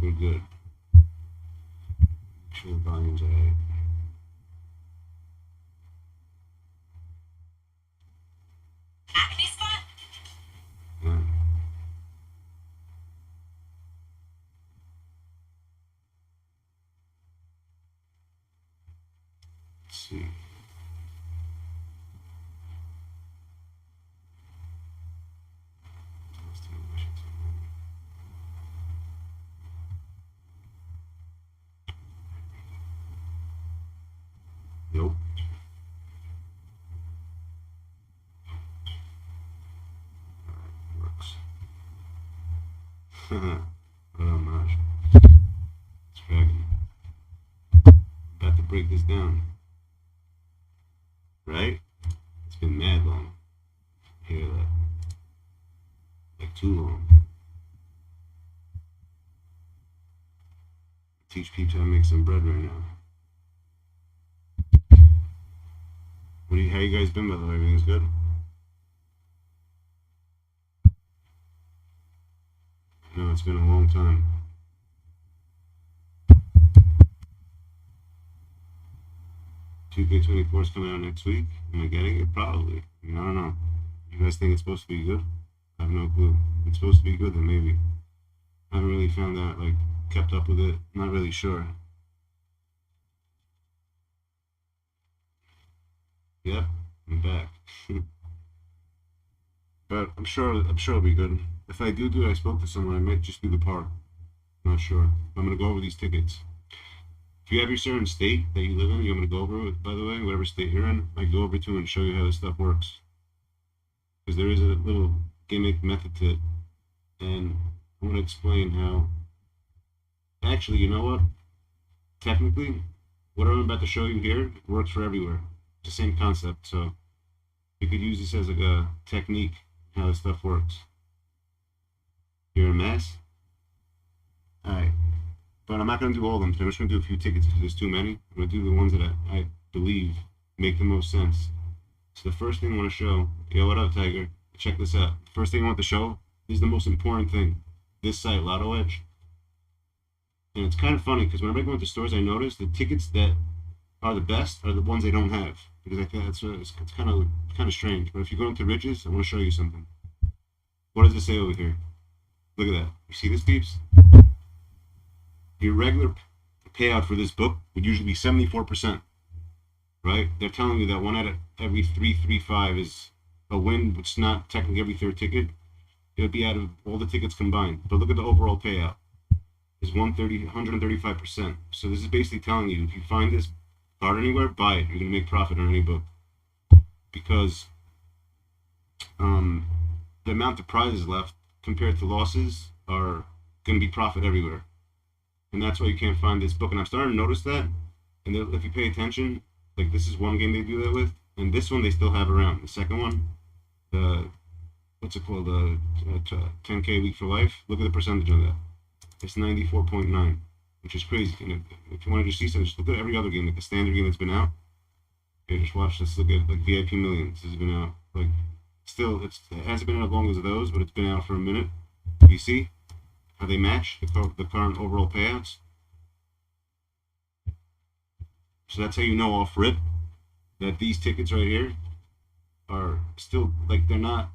we're good. Make sure the volume's alright. Acne spot? Yeah. Let's see. Nope. Works. Oh much. It's cracking. About to break this down. Right? It's been mad long. Hear that? Like too long. Teach people how to make some bread right now. How you guys been, by the way? Everything's good? I know it's been a long time. $2K24 is coming out next week. Am I getting it? Probably. I mean, I don't know. You guys think it's supposed to be good? I have no clue. If it's supposed to be good, then maybe. I haven't really found that, like, kept up with it. Not really sure. Yep, I'm back. But I'm sure it'll be good. If I do it, I spoke to someone, I might just do the park. Not sure. I'm gonna go over these tickets. If you have your certain state that you live in, you want me to go over it, by the way, whatever state you're in, I go over to and show you how this stuff works. Because there is a little gimmick method to it. And I'm gonna explain how. Actually, you know what? Technically, what I'm about to show you here works for everywhere. It's the same concept, so you could use this as like a technique, how this stuff works. You're a mess? Alright. But I'm not going to do all of them. I'm just going to do a few tickets because there's too many. I'm going to do the ones that I believe make the most sense. So the first thing I want to show, yo, what up, Tiger? Check this out. The first thing I want to show is the most important thing. This site, Lotto Edge. And it's kind of funny because whenever I go into stores, I notice the tickets that are the best are the ones they don't have. Because I think it's kind of strange. But if you go into Riches, I want to show you something. What does it say over here? Look at that. You see this, peeps? Your regular payout for this book would usually be 74%. Right? They're telling you that 1 out of every 335 is a win, which is not technically every third ticket. It would be out of all the tickets combined. But look at the overall payout. It's 135%. So this is basically telling you if you find this card anywhere, buy it. You're going to make profit on any book. Because the amount of prizes left compared to losses are going to be profit everywhere. And that's why you can't find this book. And I'm starting to notice that. And if you pay attention, like this is one game they do that with. And this one they still have around. The second one, what's it called? The 10K week for life. Look at the percentage on that. It's 94.9, which is crazy. And if you want to just see something, just look at every other game, like the standard game that's been out. Okay, just watch this. Look at like VIP Millions. This has been out. Like still, it hasn't been out as long as those, but it's been out for a minute. You see how they match the current overall payouts. So that's how you know off rip that these tickets right here are still like they're not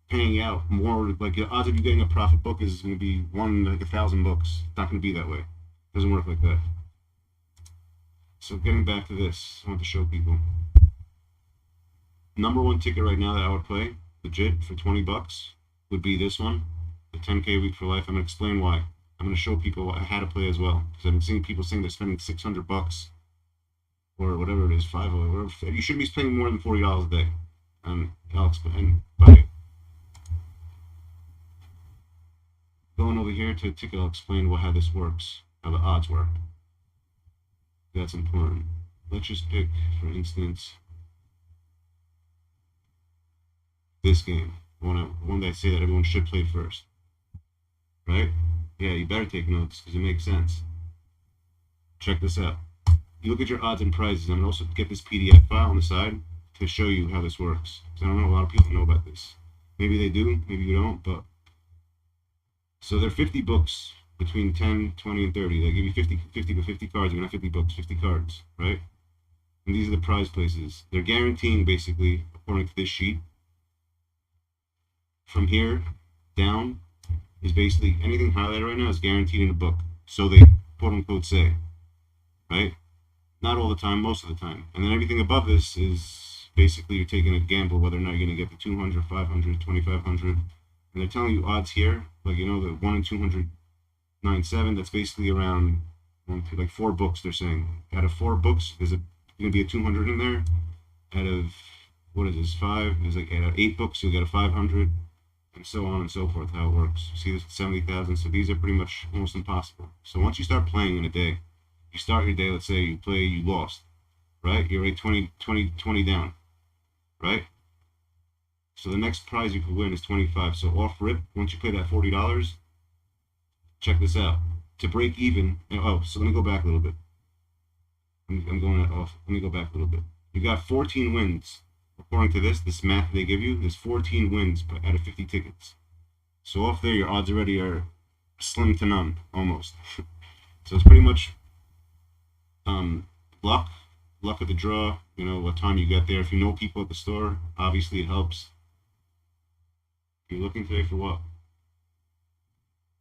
paying out more. Like the odds of you getting a profit book is going to be 1 in like 1,000 books. It's not going to be that way. It doesn't work like that. So getting back to this, I want to show people. Number one ticket right now that I would play, legit, for 20 bucks, would be this one, the 10K week for life. I'm going to explain why. I'm going to show people how to play as well. Because I've been seeing people saying they're spending 600 bucks or whatever it is, 5 or whatever. You shouldn't be spending more than $40 a day. And I'll explain. By going over here to a ticket, I'll explain how this works, how the odds work. That's important. Let's just pick, for instance, this game. One that I say that everyone should play first. Right? Yeah, you better take notes because it makes sense. Check this out. You look at your odds and prizes. I'm going to also get this PDF file on the side to show you how this works. Because I don't know a lot of people know about this. Maybe they do, maybe you don't, but so they're 50 books between 10, 20, and 30. They give you 50 to 50 cards. You're not 50 bucks, 50 cards, right? And these are the prize places. They're guaranteeing, basically, according to this sheet, from here down is basically anything highlighted right now is guaranteed in a book. So they quote unquote say, right? Not all the time, most of the time. And then everything above this is basically you're taking a gamble whether or not you're going to get the 200, 500, 2500. And they're telling you odds here, like, you know, the 1 in 297, that's basically around like 4 books, they're saying. Out of 4 books, there's going to be a 200 in there. Out of, what is this, 5? There's like out of 8 books, you'll get a 500. And so on and so forth, how it works. See this 70,000, so these are pretty much almost impossible. So once you start playing in a day, you start your day, let's say you play, you lost, right? You're already 20 down, right? So the next prize you could win is 25. So off rip, once you pay that $40, check this out. To break even, oh, so let me go back a little bit. I'm going off, let me go back a little bit. You got 14 wins. According to this math they give you, there's 14 wins out of 50 tickets. So off there, your odds already are slim to none, almost. So it's pretty much luck of the draw, you know, what time you get there. If you know people at the store, obviously it helps. You're looking today for what?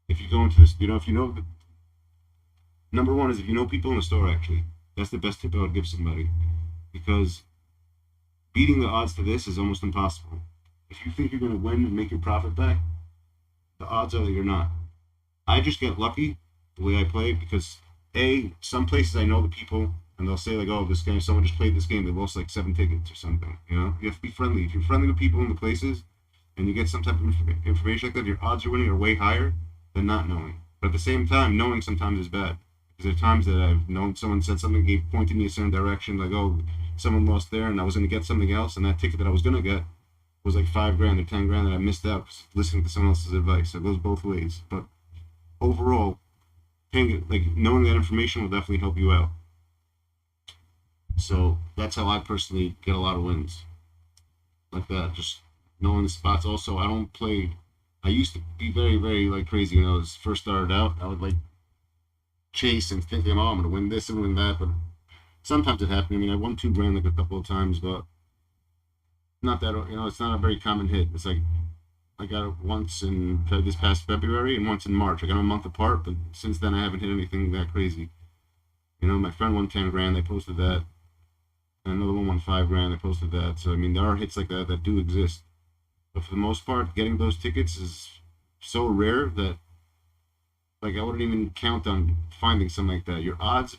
If you go into this, you know, if you know, number one is if you know people in the store, actually. That's the best tip I would give somebody. Because beating the odds to this is almost impossible. If you think you're going to win and make your profit back, the odds are that you're not. I just get lucky the way I play because, A, some places I know the people, and they'll say, like, oh, this game, someone just played this game, they lost like 7 tickets or something, you know? You have to be friendly. If you're friendly with people in the places, and you get some type of information like that, your odds of winning are way higher than not knowing. But at the same time, knowing sometimes is bad. Because there are times that I've known someone said something, he pointed me a certain direction, like, oh, someone lost there, and I was going to get something else, and that ticket that I was going to get was like $5,000 or $10,000 that I missed out because listening to someone else's advice. So it goes both ways. But overall, knowing that information will definitely help you out. So that's how I personally get a lot of wins. Like that, just knowing the spots. Also, I don't play. I used to be very, very like crazy when I was first started out. I would like chase and thinking, oh, I'm going to win this and win that, but sometimes it happened. I mean, I won $2,000 like a couple of times, but not that, you know, it's not a very common hit. It's like I got it once in this past February and once in March. I got them a month apart, but since then I haven't hit anything that crazy. You know, my friend won $10,000. They posted that. And another one won $5,000. They posted that. So I mean, there are hits like that that do exist, but for the most part, getting those tickets is so rare that like I wouldn't even count on finding something like that. Your odds,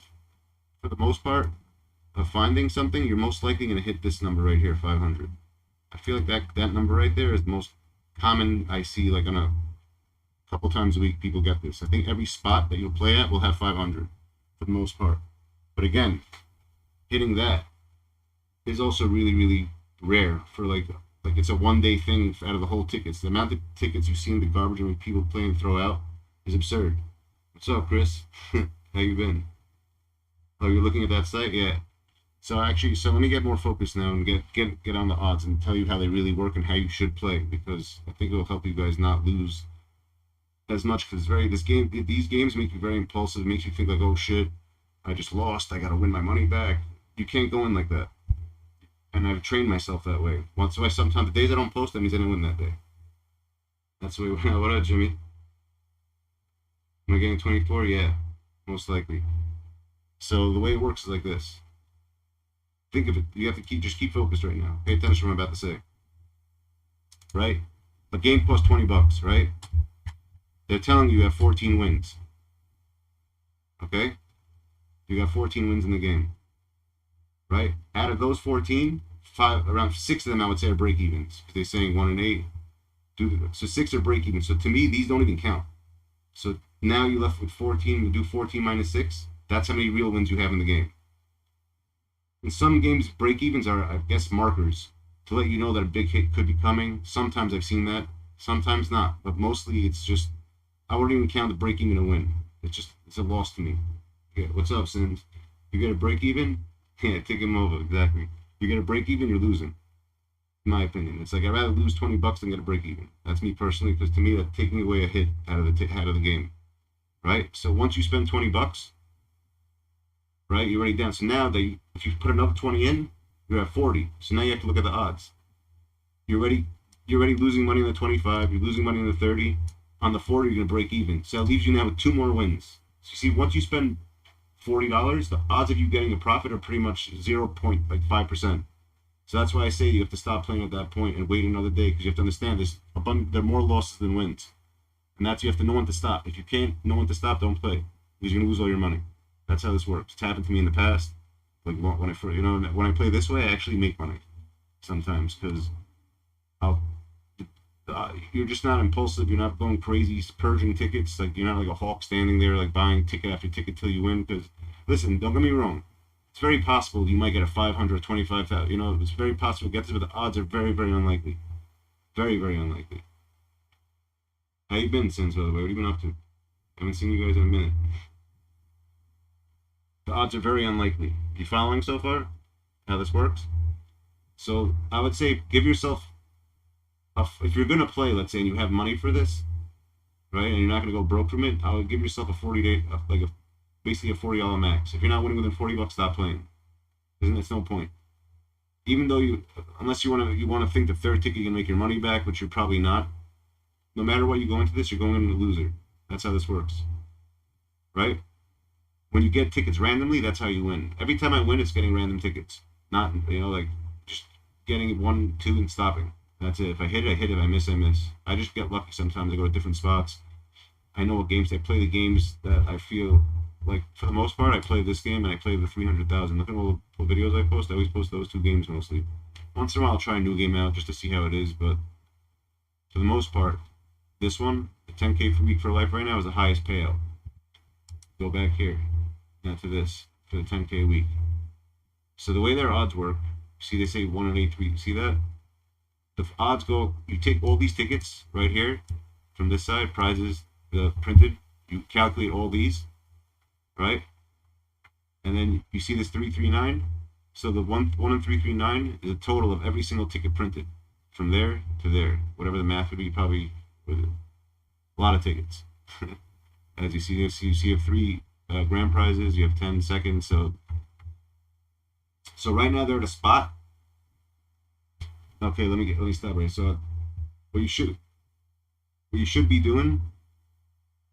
for the most part, of finding something, you're most likely going to hit this number right here, 500. I feel like that number right there is the most common I see, like on a couple times a week, people get this. I think every spot that you'll play at will have 500 for the most part. But again, hitting that is also really, really rare for like it's a one-day thing out of the whole tickets. The amount of tickets you see in the garbage when people play and throw out is absurd. What's up, Chris? How you been? Oh, you're looking at that site? Yeah. So actually, so let me get more focused now and get on the odds and tell you how they really work and how you should play, because I think it will help you guys not lose as much. Because these games make you very impulsive. It makes you think like, oh shit, I just lost. I gotta win my money back. You can't go in like that. And I've trained myself that way. Once I sometimes the days I don't post, that means I didn't win that day. That's the way. What up, Jimmy? Am I getting 24? Yeah, most likely. So the way it works is like this. Think of it. You have to just keep focused right now. Pay attention to what I'm about to say. Right? A game costs $20, right? They're telling you have 14 wins. Okay? You got 14 wins in the game. Right? Out of those 14, around 6 of them I would say are break evens. Because they're saying 1 and 8. So 6 are break even. So to me, these don't even count. So now you're left with 14. We do 14 minus 6. That's how many real wins you have in the game. In some games, break evens are, I guess, markers to let you know that a big hit could be coming. Sometimes I've seen that, sometimes not. But mostly it's just, I wouldn't even count the break even a win. It's a loss to me. Yeah, what's up, Sims? You get a break even? Yeah, take him over, exactly. You get a break even, you're losing. In my opinion, it's like I'd rather lose $20 than get a break even. That's me personally, because to me that's taking away a hit out of the game. right? So once you spend 20 bucks, right, you're already down. So now if you put another 20 in, you're at 40. So now you have to look at the odds. You're already losing money on the 25. You're losing money on the 30. On the 40, you're gonna break even. So that leaves you now with 2 more wins. So you see, once you spend $40, the odds of you getting a profit are pretty much 0.5%. So that's why I say you have to stop playing at that point and wait another day, because you have to understand there are more losses than wins, and that's, you have to know when to stop. If you can't know when to stop, don't play, because you're gonna lose all your money. That's how this works. It's happened to me in the past. Like when I play this way, I actually make money sometimes, because you're just not impulsive. You're not going crazy purging tickets. Like, you're not like a hawk standing there like buying ticket after ticket till you win. Because listen, don't get me wrong, it's very possible you might get a 500 25,000. You know, it's very possible to get this, but the odds are very, very unlikely. Very, very unlikely. How you been since, by the way? What have you been up to? I haven't seen you guys in a minute. The odds are very unlikely. You following so far how this works? So I would say give yourself, if you're gonna play, let's say, and you have money for this, right, and you're not gonna go broke from it, I would give yourself a 40-day, basically a $40 max. If you're not winning within 40 bucks, stop playing. It's no point. Even though unless you want to think the third ticket you can make your money back, which you're probably not. No matter what you go into this, you're going into a loser. That's how this works, right? When you get tickets randomly, that's how you win. Every time I win, it's getting random tickets, not like just getting 1, 2 and stopping. That's it. If I hit it, I hit it. If I miss, I miss. I just get lucky sometimes. I go to different spots. I know what games I play. The games that I feel like, for the most part, I play this game and I play the 300,000. Look at all the videos I post. I always post those 2 games mostly. Once in a while, I'll try a new game out just to see how it is. But for the most part, this one, the 10K for week for life right now, is the highest payout. Go back here. Now to this for the 10K a week. So the way their odds work, see, they say 1 in 8. See that? The odds go, you take all these tickets right here from this side, prizes, the printed, you calculate all these, right? And then you see this 339. So the 1 in 339 is a total of every single ticket printed from there to there. Whatever the math would be, probably with a lot of tickets. As you see, you have 3 grand prizes, you have 10 seconds. So right now they're at a spot. Okay, let me stop right. So what you should be doing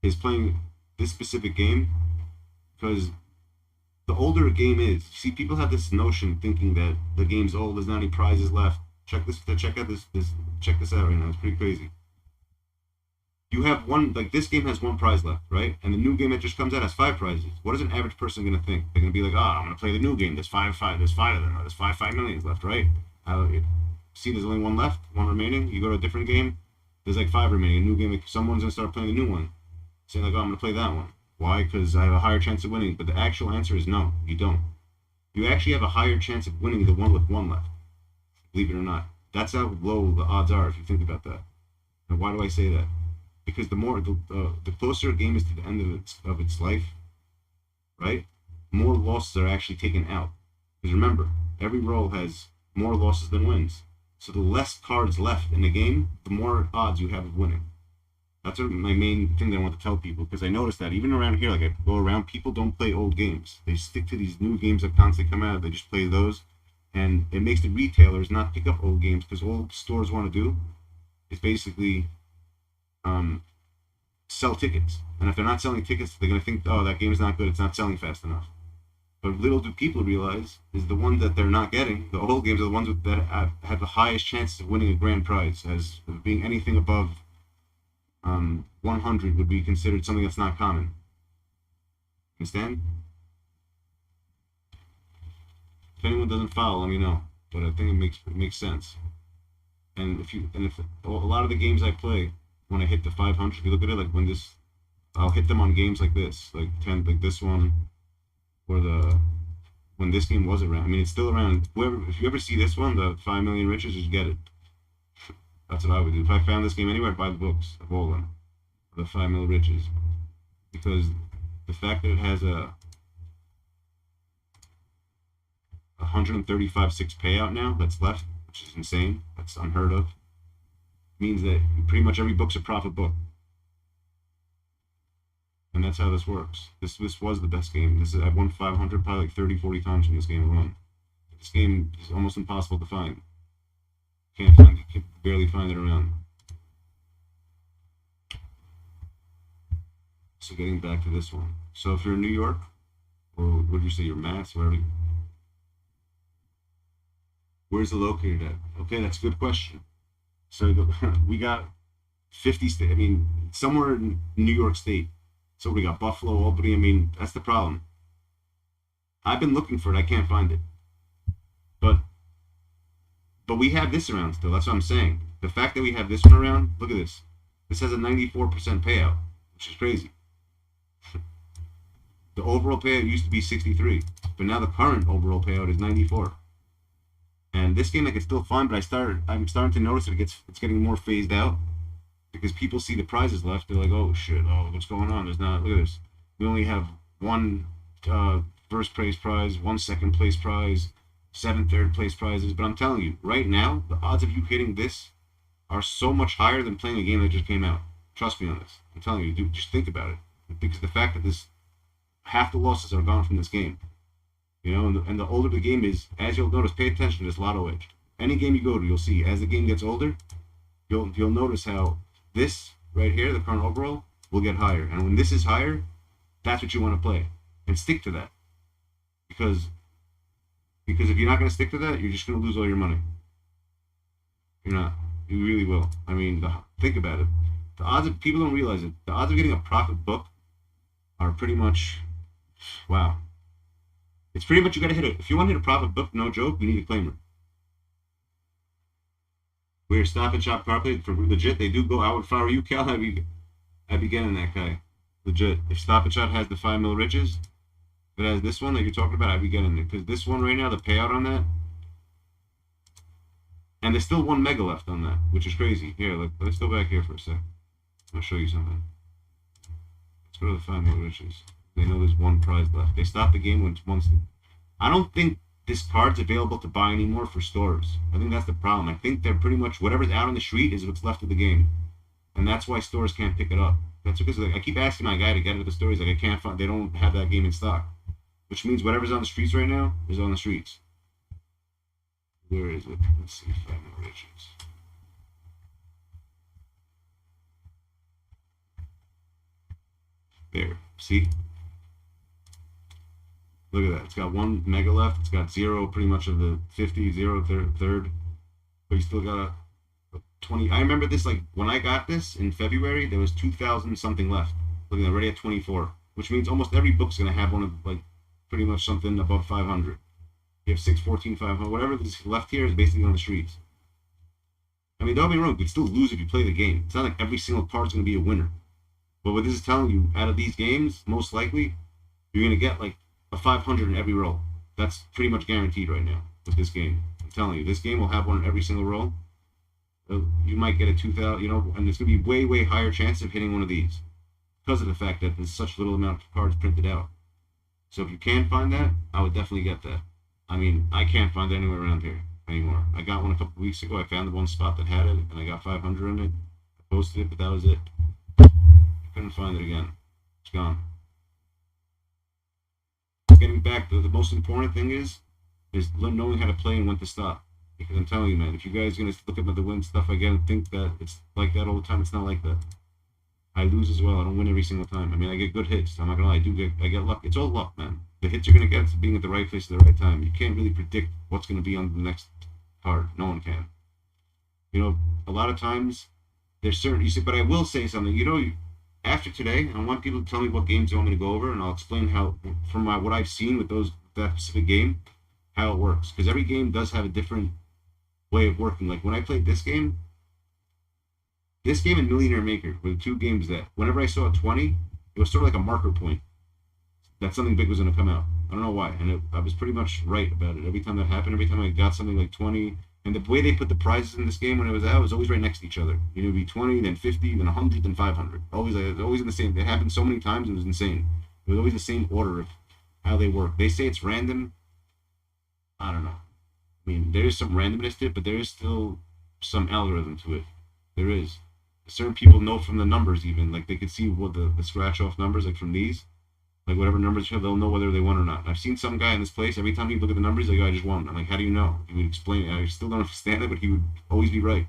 is playing this specific game, because the older a game is, see, people have this notion thinking that the game's old, there's not any prizes left. Check this out right now. It's pretty crazy. You have this game has 1 prize left, right? And the new game that just comes out has 5 prizes. What is an average person gonna think? They're gonna be like, I'm gonna play the new game. There's 5 of them. There's 5 millions left, right? See, there's only 1 left, 1 remaining. You go to a different game, there's like 5 remaining. A new game, someone's gonna start playing the new one, saying like, I'm gonna play that one. Why? Because I have a higher chance of winning. But the actual answer is no, you don't. You actually have a higher chance of winning the one with 1 left. Believe it or not. That's how low the odds are if you think about that. And why do I say that? Because the closer a game is to the end of its life, right, more losses are actually taken out. Because remember, every roll has more losses than wins. So the less cards left in the game, the more odds you have of winning. That's my main thing that I want to tell people, because I noticed that even around here, like I go around, people don't play old games. They stick to these new games that constantly come out. They just play those. And it makes the retailers not pick up old games, because all stores want to do is basically sell tickets. And if they're not selling tickets, they're going to think, oh, that game's not good, it's not selling fast enough. But little do people realize is the ones that they're not getting, the old games, are the ones that have the highest chances of winning a grand prize, as being anything above 100 would be considered something that's not common. Understand? If anyone doesn't follow, let me know. But I think it makes sense. And if a lot of the games I play, when I hit the 500, if you look at it, like I'll hit them on games like this, like this one, or when this game was around. I mean, it's still around. If you ever see this one, the 5 million riches, just get it. That's what I would do. If I found this game anywhere, I'd buy the books of all of them, the 5 million riches, because the fact that it has a 135.6 payout now that's left, which is insane. That's unheard of. Means that pretty much every book's a profit book. And that's how this works. This was the best game. I've won 500 probably like 30, 40 times from this game alone. This game is almost impossible to find. Can't barely find it around. So getting back to this one. So if you're in New York, or what would you say, you're Mass, wherever. Where's it located at? Okay, that's a good question. So we got 50 states. I mean, somewhere in New York State. So we got Buffalo, Albany. I mean, that's the problem. I've been looking for it. I can't find it. But we have this around still. That's what I'm saying. The fact that we have this one around, look at this. This has a 94% payout, which is crazy. The overall payout used to be 63, but now the current overall payout is 94. And this game I could still find, but I'm starting to notice that it's getting more phased out because people see the prizes left. They're like, oh shit, oh what's going on? There's not. Look at this. We only have one first place prize, one second place prize, 7 third place prizes. But I'm telling you, right now, the odds of you hitting this are so much higher than playing a game that just came out. Trust me on this. I'm telling you, dude, just think about it. Because the fact that half the losses are gone from this game. You know, and the older the game is, as you'll notice, pay attention to this lotto edge. Any game you go to, you'll see, as the game gets older, you'll notice how this right here, the current overall, will get higher. And when this is higher, that's what you want to play. And stick to that. Because if you're not going to stick to that, you're just going to lose all your money. You're not. You really will. I mean, think about it. The odds of, people don't realize it, the odds of getting a profit book are pretty much, wow. It's pretty much, you got to hit it. If you want to hit a profit book, no joke, you need a claimer. We're Stop and Shop CarPlay for legit. They do go. I would, if I were you, Cal, I'd be getting that guy. Legit. If Stop and Shop has the 5 mil riches, if it has this one that you're talking about, I'd be getting it. Because this one right now, the payout on that, and there's still 1 mega left on that, which is crazy. Here, look, let's go back here for a sec. I'll show you something. Let's go to the 5 mil riches. They know there's 1 prize left. They stop the game once. I don't think this card's available to buy anymore for stores. I think that's the problem. I think they're pretty much, whatever's out on the street is what's left of the game. And that's why stores can't pick it up. That's because, like, I keep asking my guy to get it to the store. He's like, I can't find, they don't have that game in stock. Which means whatever's on the streets right now is on the streets. Where is it? Let's see, 5 mil riches. There, see? Look at that. It's got 1 mega left. It's got 0 pretty much of the 50, 0 third. But you still got a 20. I remember this, like, when I got this in February, there was 2,000 something left. Look at that, already at 24. Which means almost every book's going to have one of, like, pretty much something above 500. You have 614, 500. Whatever is left here is basically on the streets. I mean, don't be wrong. You could still lose if you play the game. It's not like every single card's going to be a winner. But what this is telling you, out of these games, most likely, you're going to get, like, a 500 in every roll. That's pretty much guaranteed right now with this game. I'm telling you, this game will have one in every single roll. You might get a 2,000, you know, and there's going to be way, way higher chance of hitting one of these because of the fact that there's such little amount of cards printed out. So if you can find that, I would definitely get that. I mean, I can't find it anywhere around here anymore. I got one a couple weeks ago. I found the one spot that had it, and I got 500 in it. I posted it, but that was it. I couldn't find it again. It's gone. Getting back to the most important thing is knowing how to play and when to stop. Because I'm telling you, man, if you guys are going to look at the win stuff again and think that it's like that all the time, it's not like that. I lose as well. I don't win every single time. I mean, I get good hits. I'm not going to lie. I get luck. It's all luck, man. The hits you're going to get is being at the right place at the right time. You can't really predict what's going to be on the next card. No one can. You know, a lot of times, there's certain, you say, but I will say something. You know, after today, I want people to tell me what games you want me to go over, and I'll explain how, from what I've seen with that specific game, how it works. Because every game does have a different way of working. Like when I played this game and Millionaire Maker were the 2 games that whenever I saw a 20, it was sort of like a marker point that something big was going to come out. I don't know why, and I was pretty much right about it. Every time that happened, every time I got something like 20, and the way they put the prizes in this game when it was out was always right next to each other. You know, it'd be 20, then 50, then 100, then 500. Always in the same. It happened so many times, it was insane. It was always the same order of how they work. They say it's random. I don't know. I mean, there is some randomness to it, but there is still some algorithm to it. There is. certain people know from the numbers even. Like, they could see what the scratch-off numbers, like, from these. Like, whatever numbers you have, they'll know whether they won or not. I've seen some guy in this place, every time he look at the numbers, he's like, oh, I just won. I'm like, how do you know? He would explain it. I still don't understand it, but he would always be right.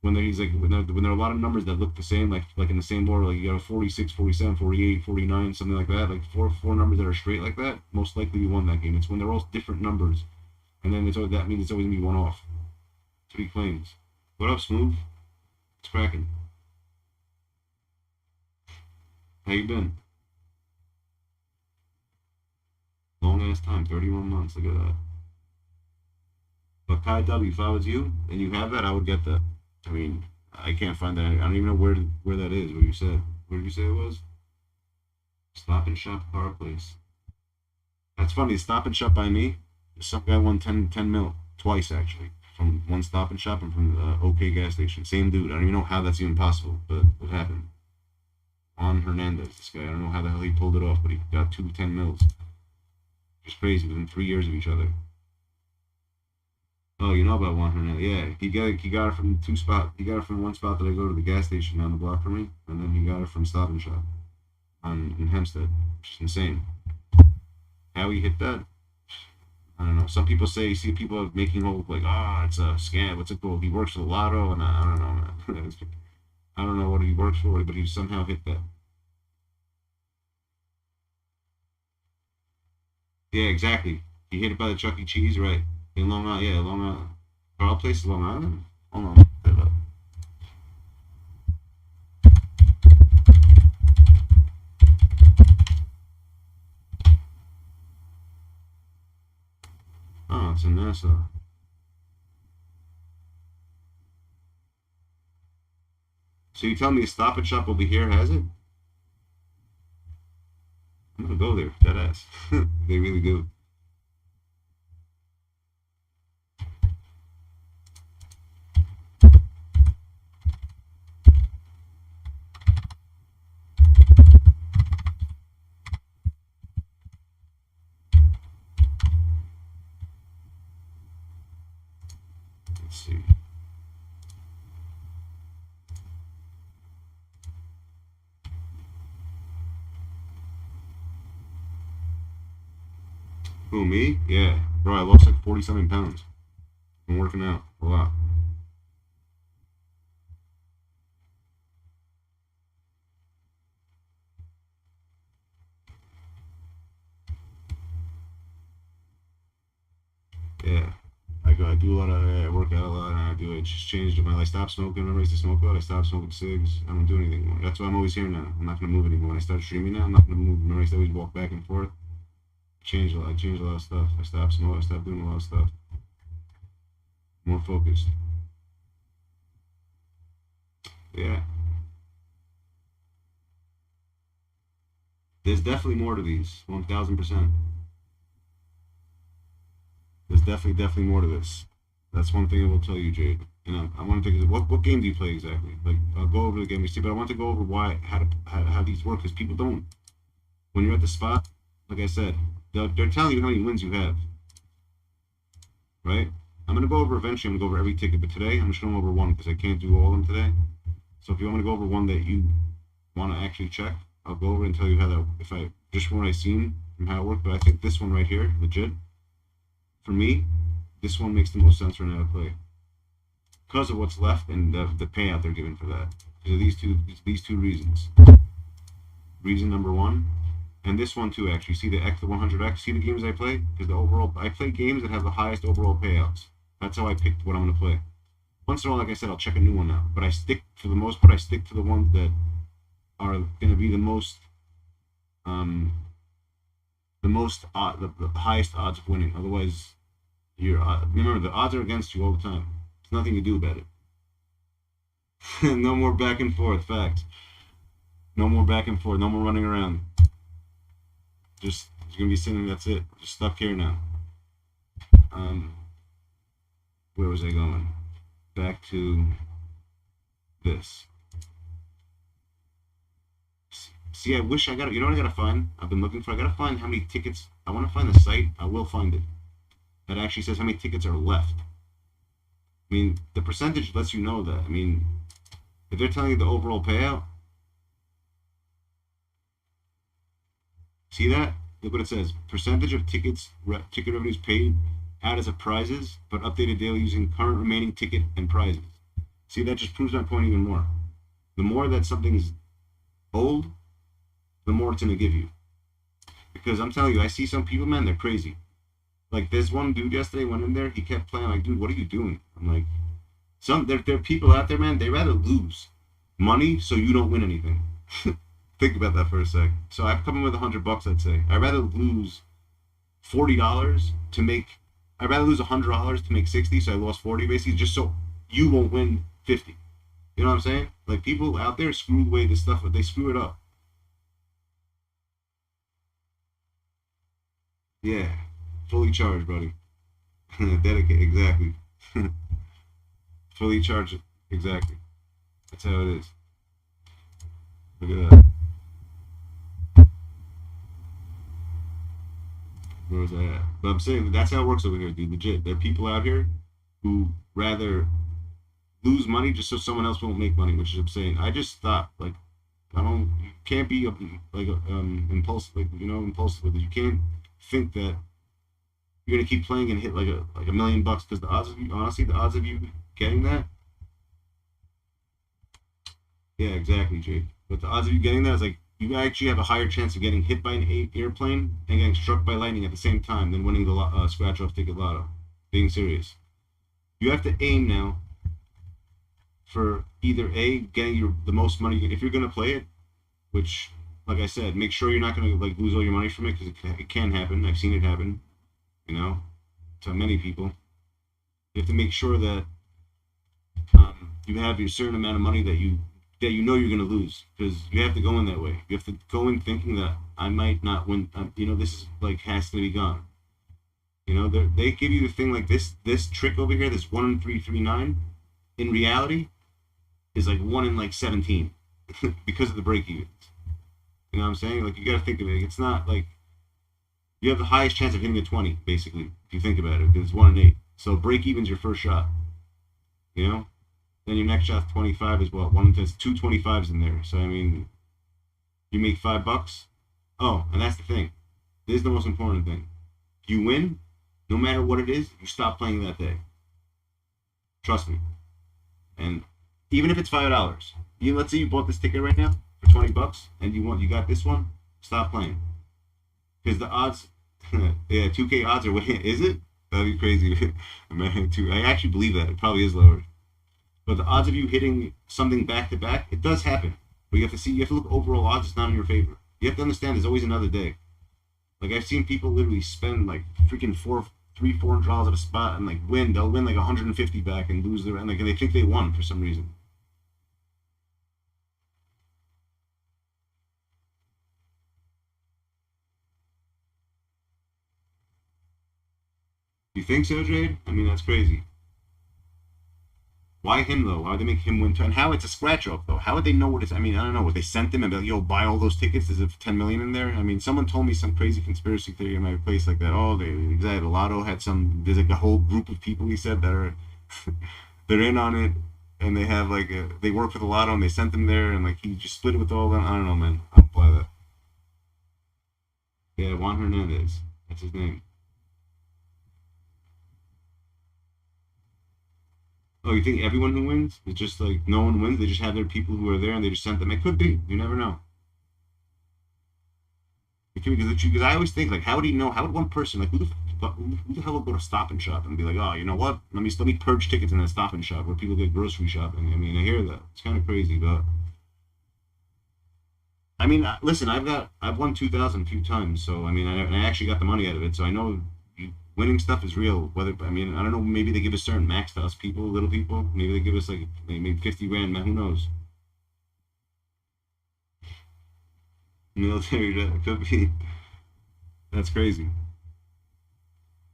When he's like, when there are a lot of numbers that look the same, like in the same order, like you got a 46, 47, 48, 49, something like that, like four numbers that are straight like that, most likely you won that game. It's when they're all different numbers, and then that means it's always gonna be one off. That's what he claims. What up, Smooth? It's cracking. How you been? Long ass time, 31 months. Look at that. But Kai W, if I was you and you have that, I would get that. I mean, I can't find that. I don't even know where that is. What you said. Where did you say it was? Stop and Shop car place. That's funny. Stop and Shop by me. Some guy won 10 mil twice actually, from one Stop and Shop and from the OK gas station. Same dude. I don't even know how that's even possible, but it happened. Juan Hernandez, this guy. I don't know how the hell he pulled it off, but he got 2 10 mils. Just crazy within 3 years of each other. Oh, you know about Juan Hernandez? Yeah, he got it from two spots. He got it from one spot that I go to the gas station down the block from me, and then he got it from Stop and Shop in Hempstead. Which is insane. How he hit that? I don't know. Some people say, you see people making whole like, it's a scam. What's it called? He works for the lotto, and I don't know, man. I don't know what he works for, but he somehow hit that. Yeah, exactly. He hit it by the Chuck E. Cheese, right? In Long Island, yeah, Long Island. Carl Place is Long Island? Hold on, look that up. Oh, it's in Nassau. So you tell me a Stop and Shop over here has it? I'm gonna go there, dead ass. They really do. Let's see. Who, me? Yeah. Bro, I lost like 40-something pounds. I'm working out a lot. Yeah. I do a lot of, I work out a lot, and I do it. Just changed my life. I stopped smoking. Remember I used to smoke a lot? I stopped smoking cigs. I don't do anything more. That's why I'm always here now. I'm not going to move anymore. When I start streaming now, I'm not going to move. Remember I used to always walk back and forth? I changed a lot of stuff. I stopped smoking. I stopped doing a lot of stuff. More focused. Yeah. There's definitely more to these. 1000%. There's definitely more to this. That's one thing I will tell you, Jade. You know, I want to think, what game do you play exactly? Like, I'll go over the game, but I want to go over how these work, because people don't. When you're at the spot, like I said, they're telling you how many wins you have, right? I'm gonna go over eventually. I'm gonna go over every ticket, but today I'm just going over one because I can't do all of them today. So if you want me to go over one that you want to actually check, I'll go over and tell you how that, just from what I've seen from how it worked. But I think this one right here, legit, for me, this one makes the most sense right now to play because of what's left and the payout they're giving for that. Because of these two reasons. Reason number one, and this one too, actually. See the 100X? See the games I play? Because I play games that have the highest overall payouts. That's how I picked what I'm going to play. Once in a while, like I said, I'll check a new one out. But for the most part, I stick to the ones that are going to be the highest odds of winning. Otherwise, remember, the odds are against you all the time. There's nothing you do about it. No more back and forth, facts. No more back and forth, no more running around. Just, you're going to be sitting, that's it. Just stuck here now. Where was I going? Back to this. See, I wish I got, you know what I got to find? I've been looking for, I got to find how many tickets, I want to find the site, I will find it, that actually says how many tickets are left. I mean, the percentage lets you know that. I mean, if they're telling you the overall payout, see that? Look what it says. Percentage of ticket revenues paid out as a prizes, but updated daily using current remaining ticket and prizes. See, that just proves my point even more. The more that something's old, the more it's going to give you. Because I'm telling you, I see some people, man, they're crazy. Like this one dude yesterday went in there, he kept playing, like, dude, what are you doing? I'm like, there are people out there, man, they rather lose money so you don't win anything. Think about that for a sec. So I've come in with $100, I'd say. I'd rather lose $40 to make, I'd rather lose $100 to make 60, so I lost 40 basically, just so you won't win 50. You know what I'm saying? Like, people out there screw away this stuff, but they screw it up. Yeah, fully charged, buddy. Dedicate, exactly. Fully charged, exactly. That's how it is. Look at that. Where was that at? But I'm saying that's how it works over here, dude. Legit. There are people out here who rather lose money just so someone else won't make money, which is insane. I just thought, like, you can't be like impulsive, like, you know, impulsive with it. You can't think that you're gonna keep playing and hit like a $1 million, because the odds of you, honestly, the odds of you getting that, yeah, exactly, Jake. But the odds of you getting that is like, you actually have a higher chance of getting hit by an airplane and getting struck by lightning at the same time than winning the scratch off ticket lotto. Being serious, you have to aim now for either A, getting the most money if you're gonna play it, which, like I said, make sure you're not gonna like lose all your money from it, because it can happen. I've seen it happen, you know, to many people. You have to make sure that you have your certain amount of money that you know you're gonna lose, because you have to go in that way. You have to go in thinking that I might not win. You know, this is like has to be gone. You know, they give you the thing like this trick over here, this 1 in 339. In reality, is like 1 in like 17 because of the break evens. You know what I'm saying? Like, you got to think of it. It's not like you have the highest chance of hitting a 20, basically, if you think about it, because it's 1 in 8. So break even's your first shot. You know, then your next shot 25 is what? 2 25s in there. So I mean, you make $5. Oh, and that's the thing. This is the most important thing. If you win, no matter what it is, you stop playing that day. Trust me. And even if it's $5, let's say you bought this ticket right now for $20, and you got this one, stop playing, because the odds, yeah, 2K odds are way. Is it? That'd be crazy, man. I actually believe that it probably is lower, but the odds of you hitting something back to back, it does happen. But you have to look overall odds. It's not in your favor. You have to understand there's always another day. Like, I've seen people literally spend like freaking $400 at a spot and like win. They'll win like 150 back and lose and they think they won for some reason. You think so, Jade? I mean, that's crazy. Why him though? Why would they make him win? And how it's a scratch off though? How would they know what it's? I mean, I don't know. Would they sent him and be like, "Yo, buy all those tickets"? There's a 10 million in there. I mean, someone told me some crazy conspiracy theory in my place like that. Oh, the lotto had some. There's like a whole group of people, he said, that are they're in on it, and they have like they work for the lotto and they sent them there, and like he just split it with all of them. I don't know, man. I don't buy that. Yeah, Juan Hernandez. That's his name. Oh, you think everyone who wins? It's just like no one wins. They just have their people who are there and they just sent them. It could be. You never know. It could be because I always think like, how would he know? How would one person like who the hell would go to Stop and Shop and be like, oh, you know what? Let me purge tickets in that Stop and Shop where people get grocery shopping. I mean, I hear that. It's kind of crazy, but I mean, listen, I've won 2,000 a few times, so I mean, I actually got the money out of it, so I know winning stuff is real. Whether, I mean, I don't know, maybe they give a certain max to us people, little people. Maybe they give us like maybe 50 grand, man. Who knows? Military, that could be. That's crazy.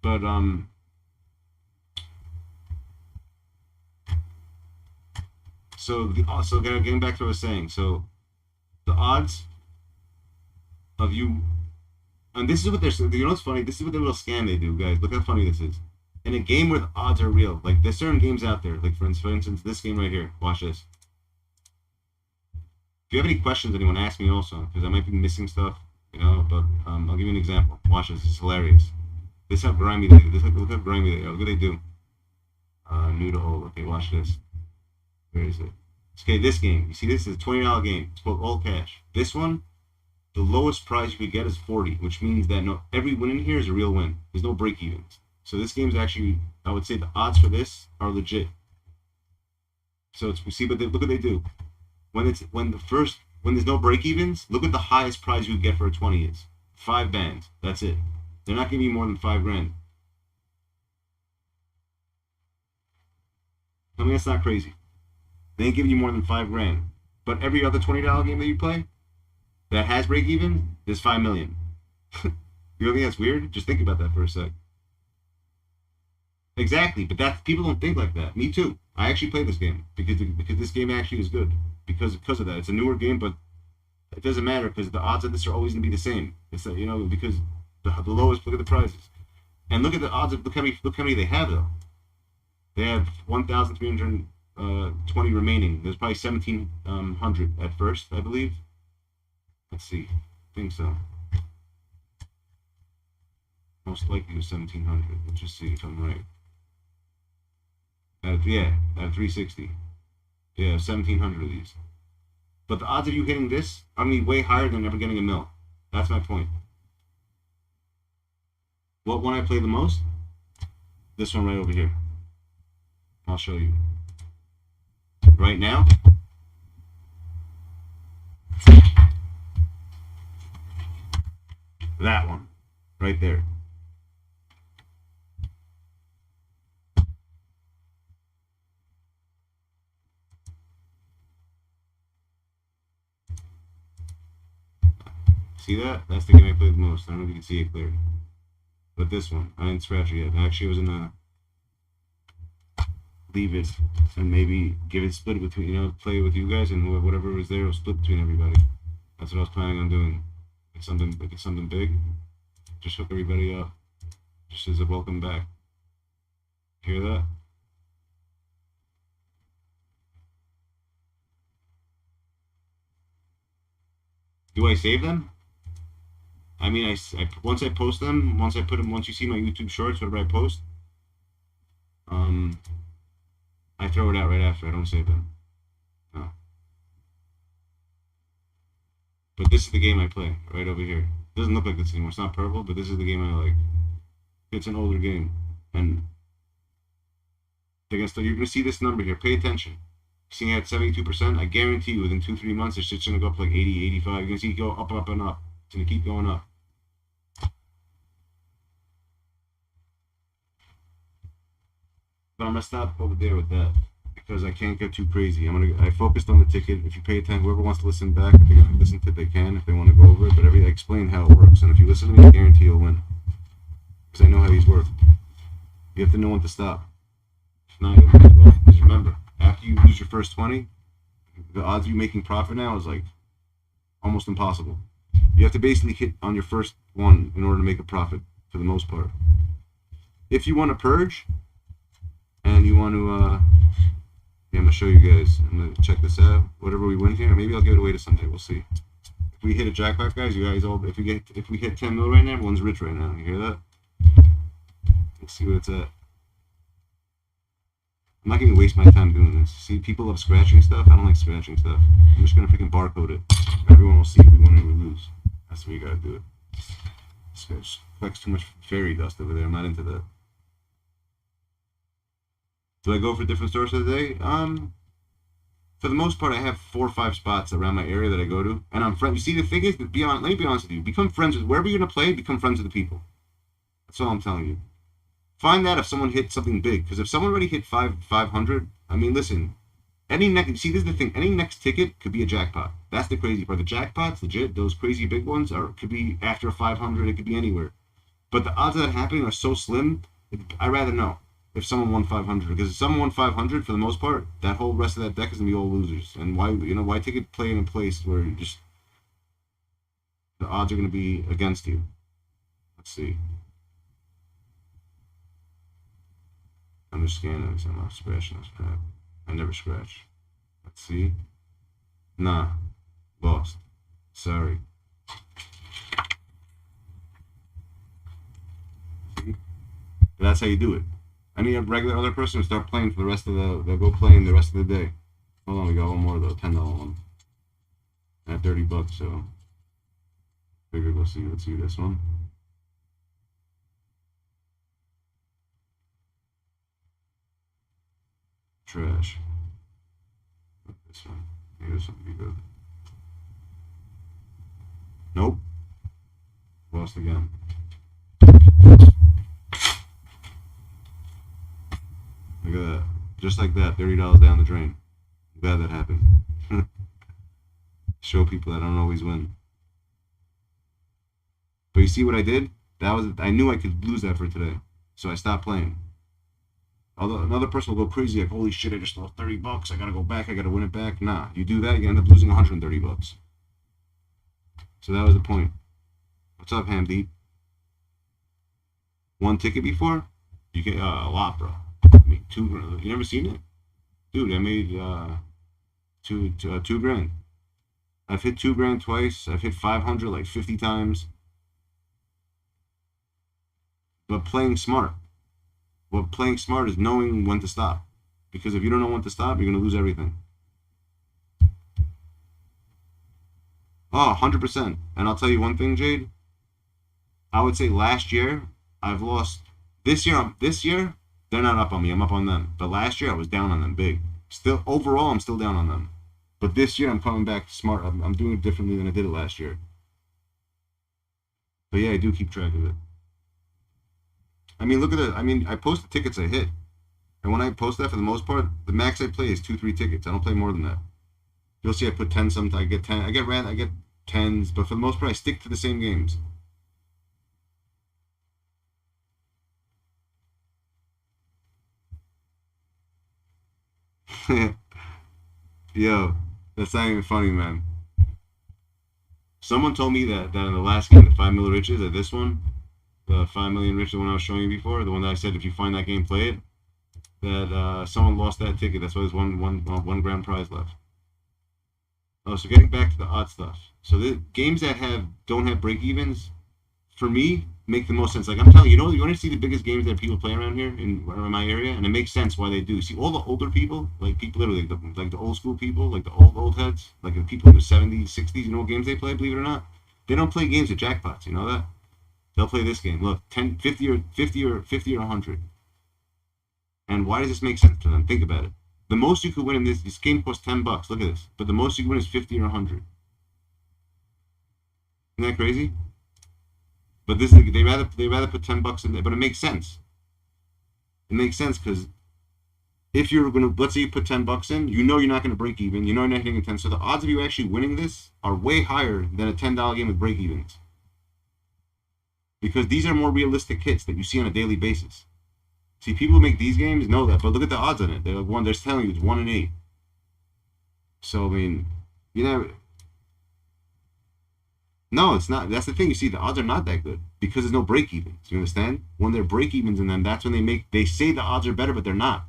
But so getting back to what I was saying. So the odds of you, and this is what they're, you know what's funny? This is what the little scam they do, guys. Look how funny this is. In a game where the odds are real, like there's certain games out there, like for instance, this game right here. Watch this. you have any questions, anyone, ask me also, because I might be missing stuff, you know. But I'll give you an example. Watch this. It's hilarious. This is how grimy they do. Look how grimy they are. Look what they do. New to old. Okay, watch this. Where is it? Okay, this game. You see, this is a $20 game. It's called All Cash. This one, the lowest prize you could get is 40, which means that every win in here is a real win. There's no break evens. So this game's actually, I would say the odds for this are legit. So it's, see, but look what they do. When there's no break evens, look at the highest prize you would get for a 20 is 5 bands. That's it. They're not giving you more than 5 grand. I mean, that's not crazy. They ain't giving you more than 5 grand. But every other $20 game that you play that has break even, there's 5 million. You don't think that's weird? Just think about that for a sec. Exactly, but people don't think like that. Me too. I actually play this game because this game actually is good because of that. It's a newer game, but it doesn't matter because the odds of this are always gonna be the same. It's that, you know, because the lowest. Look at the prizes, and look at the odds of look how many they have though. They have 1,320 remaining. There's probably 1,700 at first, I believe. Let's see. I think so. Most likely it was 1,700. Let's just see if I'm right. Out of 360. Yeah, 1,700 of these. But the odds of you hitting this are going to be way higher than ever getting a mil. That's my point. What one I play the most? This one right over here. I'll show you. Right now. That one. Right there. See that? That's the game I played the most. I don't know if you can see it clearly. But this one, I didn't scratch it yet. Actually, I was gonna leave it and maybe give it split between, you know, play it with you guys and whatever was there will split between everybody. That's what I was planning on doing. If it's something big, just hook everybody up. Just as a welcome back. Hear that? Do I save them? I mean, once I post them, once you see my YouTube shorts, whatever I post, I throw it out right after. I don't save them. No. But this is the game I play, right over here. It doesn't look like this anymore. It's not purple, but this is the game I like. It's an older game, and you're gonna see this number here. Pay attention. Seeing it at 72%, I guarantee you within 2-3 months, it's just gonna go up to like 80, 85. You're gonna see it go up, up, and up. It's gonna keep going up. But I'm gonna stop over there with that because I can't get too crazy. I focused on the ticket. If you pay attention, whoever wants to listen back, if they can listen to it, they can. If they want to go over it, but I explain how it works. And if you listen to me, I guarantee you'll win because I know how these work. You have to know when to stop. If not, you'll lose it all. Because remember, after you lose your first 20, the odds of you making profit now is like almost impossible. You have to basically hit on your first one in order to make a profit for the most part. If you want to purge and you want to, yeah, I'm gonna show you guys. I'm gonna check this out. Whatever we win here, maybe I'll give it away to somebody. We'll see. If we hit a jackpot, guys, you guys all. If we hit 10 mil right now, everyone's rich right now. You hear that? Let's see what it's at. I'm not gonna waste my time doing this. See, people love scratching stuff. I don't like scratching stuff. I'm just gonna freaking barcode it. Everyone will see if we win or we lose. That's the way you gotta do it. This guy just collects too much fairy dust over there. I'm not into that. Do I go for different stores for the day? For the most part, I have 4 or 5 spots around my area that I go to, and I'm friends. You see, the thing is, let me be honest with you. Become friends with wherever you're gonna play. Become friends with the people. That's all I'm telling you. Find that if someone hit something big, because if someone already hit 500, I mean, listen. See, this is the thing. Any next ticket could be a jackpot. That's the crazy part. The jackpots, legit, those crazy big ones, could be after 500. It could be anywhere. But the odds of that happening are so slim. I'd rather know if someone won 500, because if someone won 500, for the most part, that whole rest of that deck is gonna be all losers. And why take it play in a place where just the odds are gonna be against you? Let's see. I'm just scanning this. I'm not scratching this crap. I never scratch. Let's see. Nah. Lost. Sorry. See? That's how you do it. I need a regular other person to start playing for the rest of the. They'll go playing the rest of the day. Hold on, we got one more though. $10 one. At $30, so. Figured let's see this one. Trash. This one. Maybe this one would be good. Nope. Lost again. Look at that. Just like that, $30 down the drain. I'm glad that happened. Show people that I don't always win. But you see what I did? I knew I could lose that for today. So I stopped playing. Although another person will go crazy like, holy shit, I just lost $30. I gotta go back, I gotta win it back. Nah, you do that, you end up losing $130. So that was the point. What's up, Hamdeep? One ticket before? You get a lot, bro. I mean, $2 grand. You never seen it? Dude, I made $2 grand. I've hit $2 grand twice. I've hit 500 like 50 times. But playing smart. What playing smart is knowing when to stop. Because if you don't know when to stop, you're going to lose everything. Oh, 100%. And I'll tell you one thing, Jade. I would say last year, I've lost. This year, they're not up on me. I'm up on them. But last year, I was down on them big. Still, overall, I'm still down on them. But this year, I'm coming back smart. I'm doing it differently than I did it last year. But yeah, I do keep track of it. I mean, look at it. I mean, I post the tickets I hit. And when I post that, for the most part, the max I play is 2-3 tickets. I don't play more than that. You'll see I put 10 sometimes. I get 10. I get 10s. But for the most part, I stick to the same games. Yo, that's not even funny, man. Someone told me that in the last game, the 5 million riches, at this one, the 5 million riches, the one I was showing you before, the one that I said if you find that game, play it, that someone lost that ticket. That's why there's one grand prize left. Oh, so getting back to the odd stuff. So the games that don't have break evens, for me, make the most sense. Like I'm telling you, you want to see the biggest games that people play around here in my area, and it makes sense why they do. See, all the older people, like people literally like the old school people, like the old heads, like the people in the 70s, 60s, you know what games they play, believe it or not? They don't play games with jackpots, you know that? They'll play this game. Look, 10, 50 or 100. And why does this make sense to them? Think about it. The most you could win in this game costs $10. Look at this. But the most you can win is 50 or 100. Isn't that crazy? But this they rather put $10 in there. But it makes sense. It makes sense because if you're gonna, let's say you put $10 in, you know you're not gonna break even. You know you're not hitting a 10. So the odds of you actually winning this are way higher than a $10 game with break evens. Because these are more realistic hits that you see on a daily basis. See, people who make these games know that, but look at the odds on it. They're like they're telling you it's 1 in 8. So I mean, you know, no, it's not. That's the thing. You see, the odds are not that good because there's no break evens. You understand? When there are break evens in them, that's when they say the odds are better, but they're not.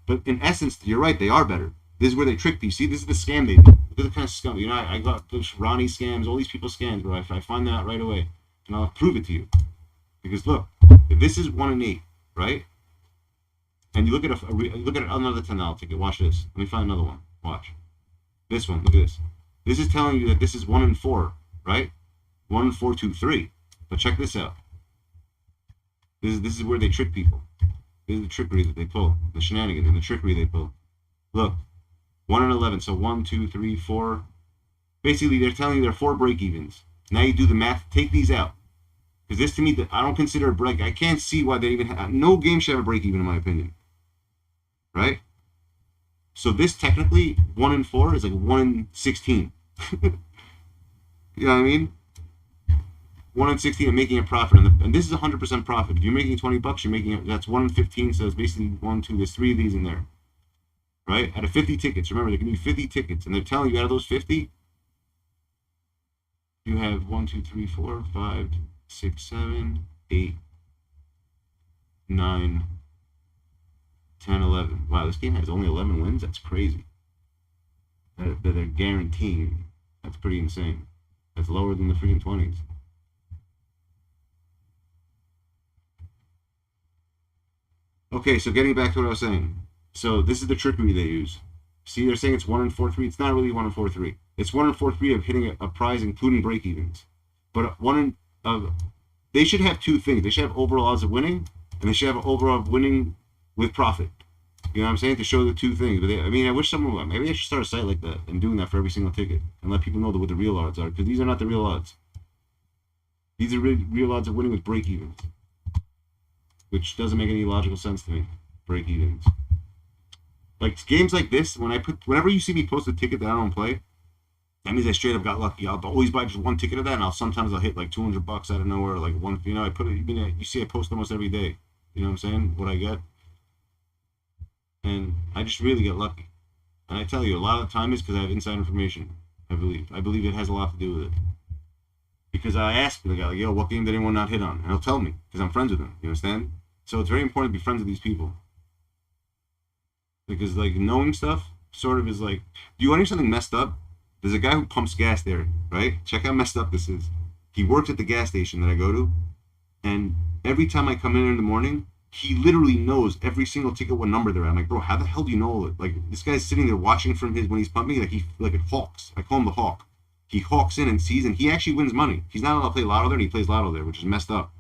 But in essence, you're right. They are better. This is where they trick you. See, this is the scam they do. Look at the kind of scam. You know, I got those Ronnie scams, all these people scams, bro. I find that out right away, and I'll prove it to you. Because look, if this is 1 in 8, right? And you look at another $10 ticket. Watch this. Let me find another one. Watch. This one. Look at this. This is telling you that this is 1 in 4, right? 1 in 4, 2, 3. But check this out. This is where they trick people. This is the trickery that they pull. The shenanigans and the trickery they pull. Look. 1 in 11. So 1, 2, 3, 4. Basically, they're telling you there are 4 break evens. Now you do the math. Take these out. Because this to me, I don't consider a break. I can't see why they even have. No game should have a break even, in my opinion. Right? So this technically 1 in 4 is like 1 in 16. You know what I mean? 1 in 16 and making a profit, and this is 100% profit. If you're making $20, you're making that's 1 in 15. So it's basically 1, 2. There's 3 of these in there, right? Out of 50 tickets, remember there can be 50 tickets, and they're telling you out of those 50, you have 1, 2, 3, 4, 5, 6, 7, 8, 9. 10, 11. Wow, this game has only 11 wins? That's crazy. They're guaranteeing. That's pretty insane. That's lower than the freaking 20s. Okay, so getting back to what I was saying. So this is the trickery they use. See, they're saying it's 1 in 4-3. It's not really 1 in 4-3. It's 1 in 4-3 of hitting a prize, including break evens. But they should have two things. They should have overall odds of winning, and they should have overall of winning with profit. You know what I'm saying? To show the two things. But I mean, I wish someone, maybe I should start a site like that and doing that for every single ticket and let people know what the real odds are, because these are not the real odds. These are real odds of winning with break evens, which doesn't make any logical sense to me. Break evens. Like games like this, whenever you see me post a ticket that I don't play, that means I straight up got lucky. I'll always buy just one ticket of that, and sometimes I'll hit like $200 out of nowhere, like one. You know, you see I post almost every day. You know what I'm saying? What I get, and I just really get lucky. And I tell you, a lot of the time is because I have inside information. I believe it has a lot to do with it. Because I ask the guy, like, yo, what game did anyone not hit on? And he'll tell me, because I'm friends with him. You understand? So it's very important to be friends with these people. Because, like, knowing stuff sort of is like, do you want to hear something messed up? There's a guy who pumps gas there, right? Check how messed up this is. He works at the gas station that I go to, and every time I come in the morning, he literally knows every single ticket what number they're at. I'm like, bro, how the hell do you know it? Like, this guy's sitting there watching from when he's pumping, like it hawks. I call him the hawk. He hawks in and sees, and he actually wins money. He's not allowed to play lotto there, and he plays lotto there, which is messed up.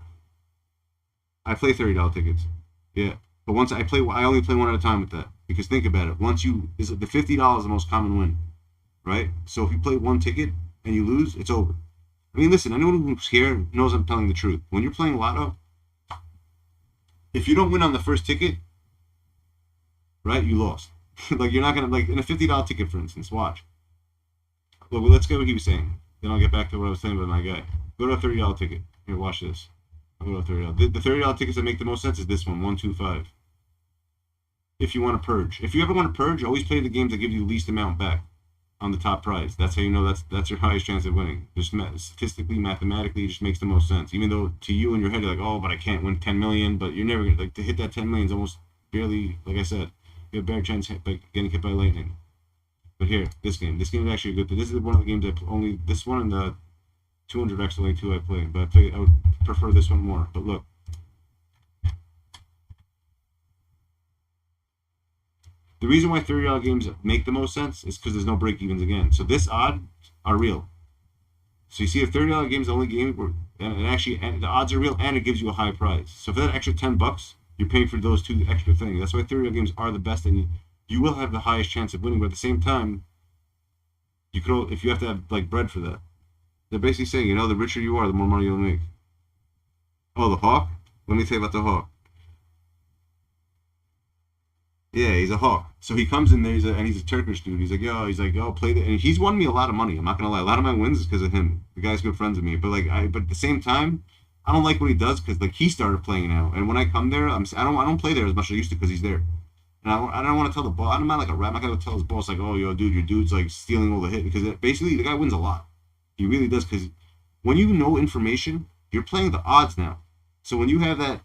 I play $30 tickets. Yeah. But once I only play one at a time with that. Because think about it. The $50 is the most common win. Right? So if you play one ticket and you lose, it's over. I mean, listen, anyone who's here knows I'm telling the truth. When you're playing lotto, if you don't win on the first ticket, right, you lost. Like, you're not going to, like, in a $50 ticket, for instance, watch. Look, let's get what he was saying. Then I'll get back to what I was saying about my guy. Go to a $30 ticket. Here, watch this. I'll go to $30. The $30 tickets that make the most sense is this one, 125. If you want to purge. If you ever want to purge, always play the games that give you the least amount back on the top prize. That's how you know that's your highest chance of winning. Just statistically, mathematically, it just makes the most sense. Even though to you in your head, you're like, oh, but I can't win 10 million. But you're never going to, like, to hit that 10 million is almost barely, like I said, you have a better chance of getting hit by lightning. But here, this game is actually good. This is one of the games this one and the 200X only two I play. But I would prefer this one more. But look. The reason why $30 games make the most sense is because there's no break-evens again. So this odds are real. So you see, a $30 game is the only game where, and the odds are real, and it gives you a high prize. So for that extra $10, you're paying for those two extra things. That's why $30 games are the best, and you will have the highest chance of winning. But at the same time, you could, if you have to have like bread for that. They're basically saying, you know, the richer you are, the more money you'll make. Oh, the hawk? Let me tell you about the hawk. Yeah, he's a hawk. So he comes in there, he's a Turkish dude. He's like, yo, play the, and he's won me a lot of money. I'm not gonna lie, a lot of my wins is because of him. The guy's good friends with me, but but at the same time, I don't like what he does because like he started playing now, and when I come there, I don't play there as much as I used to because he's there, and I don't want to tell the boss. I'm not like a rat. I'm not gonna tell his boss like, oh, yo, dude, your dude's like stealing all the hit, because basically the guy wins a lot. He really does, because when you know information, you're playing the odds now. So when you have that.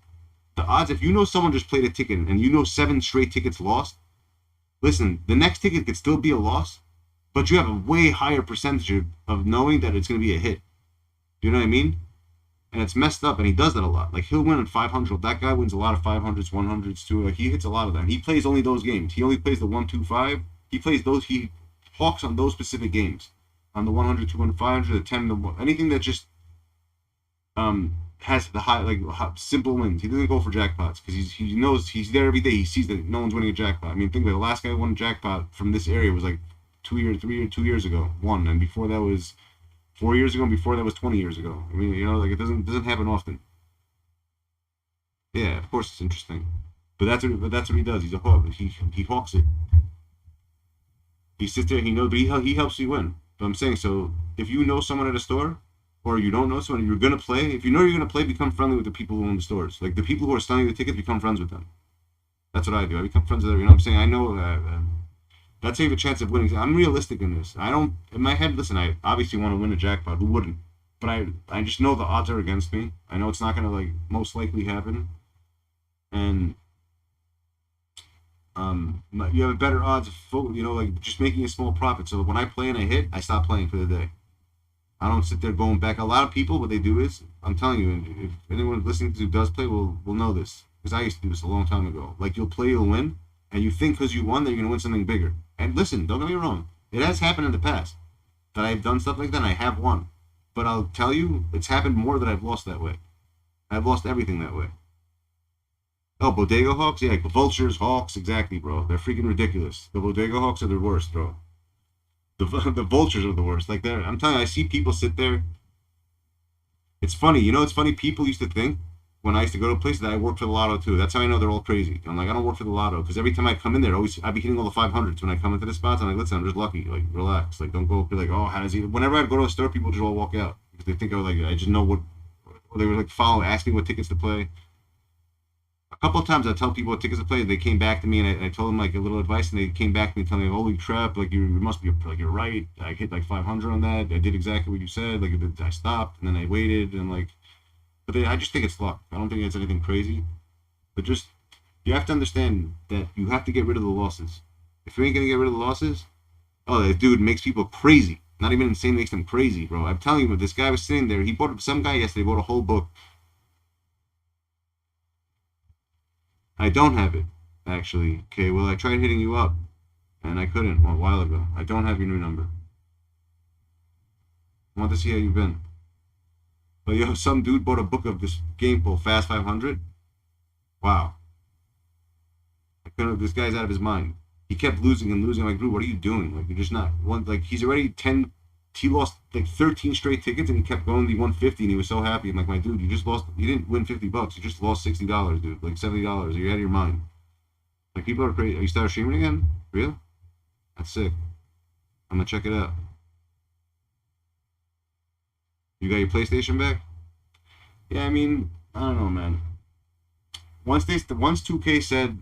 The odds, if you know someone just played a ticket and you know 7 straight tickets lost, listen, the next ticket could still be a loss, but you have a way higher percentage of knowing that it's going to be a hit. You know what I mean? And it's messed up, and he does that a lot. Like, he'll win at 500. That guy wins a lot of 500s, 100s, too. Like, he hits a lot of that. And he plays only those games. He only plays the 1, 2, 5. He plays those, he hawks on those specific games. On the 100, 200, 500, the 10, the 1, anything that just, has the high, like, simple wins. He doesn't go for jackpots because he knows he's there every day. He sees that no one's winning a jackpot. I mean, think about it. The last guy who won a jackpot from this area was like 2 years ago. One, and before that was 4 years ago, and before that was 20 years ago. I mean, you know, like, it doesn't happen often. Yeah, of course it's interesting, but that's what he does. He's a hawk. He hawks it. He sits there. He knows, but he helps you win. But I'm saying, so if you know someone at a store, or you don't know someone, you're going to play. If you know you're going to play, become friendly with the people who own the stores. Like, the people who are selling the tickets, become friends with them. That's what I do. I become friends with them. You know what I'm saying? I know that's how you have a chance of winning. I'm realistic in this. I don't, in my head, listen, I obviously want to win a jackpot. Who wouldn't? But I just know the odds are against me. I know it's not going to, like, most likely happen. And You have a better odds of, you know, like just making a small profit. So when I play and I hit, I stop playing for the day. I don't sit there going back. A lot of people, what they do is, I'm telling you, and if anyone listening to who does play will know this, because I used to do this a long time ago. Like, you'll play, you'll win, and you think because you won that you're going to win something bigger. And listen, don't get me wrong. It has happened in the past that I've done stuff like that and I have won. But I'll tell you, it's happened more that I've lost that way. I've lost everything that way. Oh, Bodega Hawks? Yeah, Vultures, Hawks, exactly, bro. They're freaking ridiculous. The Bodega Hawks are the worst, bro. The Vultures are the worst. Like, I'm telling you, I see people sit there. It's funny. You know, it's funny. People used to think, when I used to go to places, that I worked for the lotto, too. That's how I know they're all crazy. I'm like, I don't work for the lotto. Because every time I come in there, I'd be hitting all the 500s when I come into the spots. I'm like, listen, I'm just lucky. Like, relax. Like, don't go be like, oh, how does he... Whenever I'd go to a store, people just all walk out. Because they think I just know what... They were like, ask me what tickets to play. A couple of times I tell people what tickets to play. They came back to me and I told them like a little advice, and they came back to me telling me, "Holy crap! Like you must be like you're right. I hit like 500 on that. I did exactly what you said. Like I stopped and then I waited and like." But I just think it's luck. I don't think it's anything crazy. But just you have to understand that you have to get rid of the losses. If you ain't gonna get rid of the losses, oh, that dude makes people crazy. Not even insane, makes them crazy, bro. I'm telling you, this guy was sitting there. He bought some guy yesterday bought a whole book. I don't have it, actually. Okay, well, I tried hitting you up, and I couldn't a while ago. I don't have your new number. I want to see how you've been. But yo, some dude bought a book of this game called Fast 500. Wow. I couldn't. This guy's out of his mind. He kept losing and losing. I'm like, dude, what are you doing? Like, you're just not one. Like, he's already 10. He lost like 13 straight tickets, and he kept going to 150, and he was so happy. I'm like, my dude, you just lost. You didn't win $50. You just lost $60, dude. Like $70. You're out of your mind. Like, people are crazy. Are you started streaming again? Real? That's sick. I'm gonna check it out. You got your PlayStation back? Yeah, I mean, I don't know, man. Once 2K said.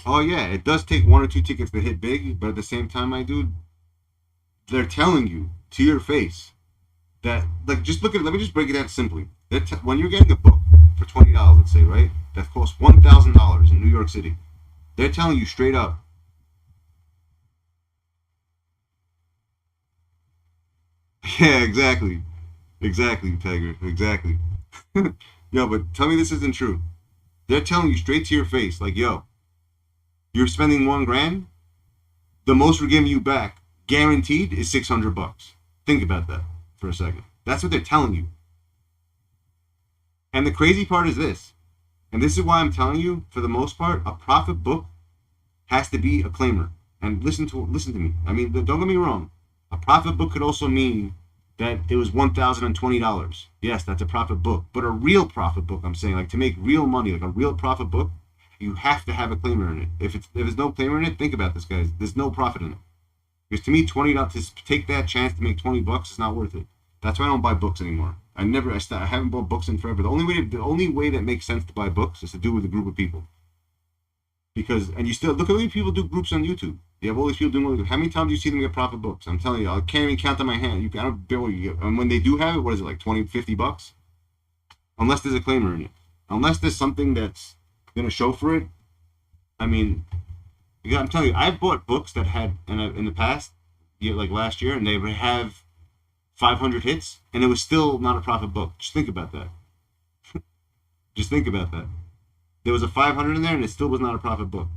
Oh yeah, it does take 1 or 2 tickets to hit big, but at the same time, my dude, they're telling you to your face that, like, just look at. Let me just break it down simply. When you're getting a book for $20, let's say, right, that costs $1,000 in New York City, they're telling you straight up. Yeah, exactly, Tiger, exactly. Yo, but tell me this isn't true. They're telling you straight to your face, like, yo, you're spending $1,000. The most we're giving you back, guaranteed, is $600. Think about that for a second. That's what they're telling you. And the crazy part is this, and this is why I'm telling you, for the most part, a profit book has to be a claimer. And listen to me. I mean, don't get me wrong. A profit book could also mean that it was $1,020. Yes, that's a profit book. But a real profit book, I'm saying, like to make real money, like a real profit book, you have to have a claimer in it. If there's no claimer in it, think about this, guys. There's no profit in it. Because to me, $20 to take that chance to make $20 is not worth it. That's why I don't buy books anymore. I haven't bought books in forever. The only way that makes sense to buy books is to do with a group of people. Because, and you still look at how many people do groups on YouTube. You have all these people doing. How many times do you see them get profit books? I'm telling you, I can't even count on my hand. I don't bet what you get. And when they do have it, what is it, like $20, $50? Unless there's a claimer in it. Unless there's something that's gonna show for it. I mean, I'm telling you, I've bought books that had in the past, like last year, and they would have 500 hits, and it was still not a profit book. Just think about that. Just think about that. There was a 500 in there, and it still was not a profit book.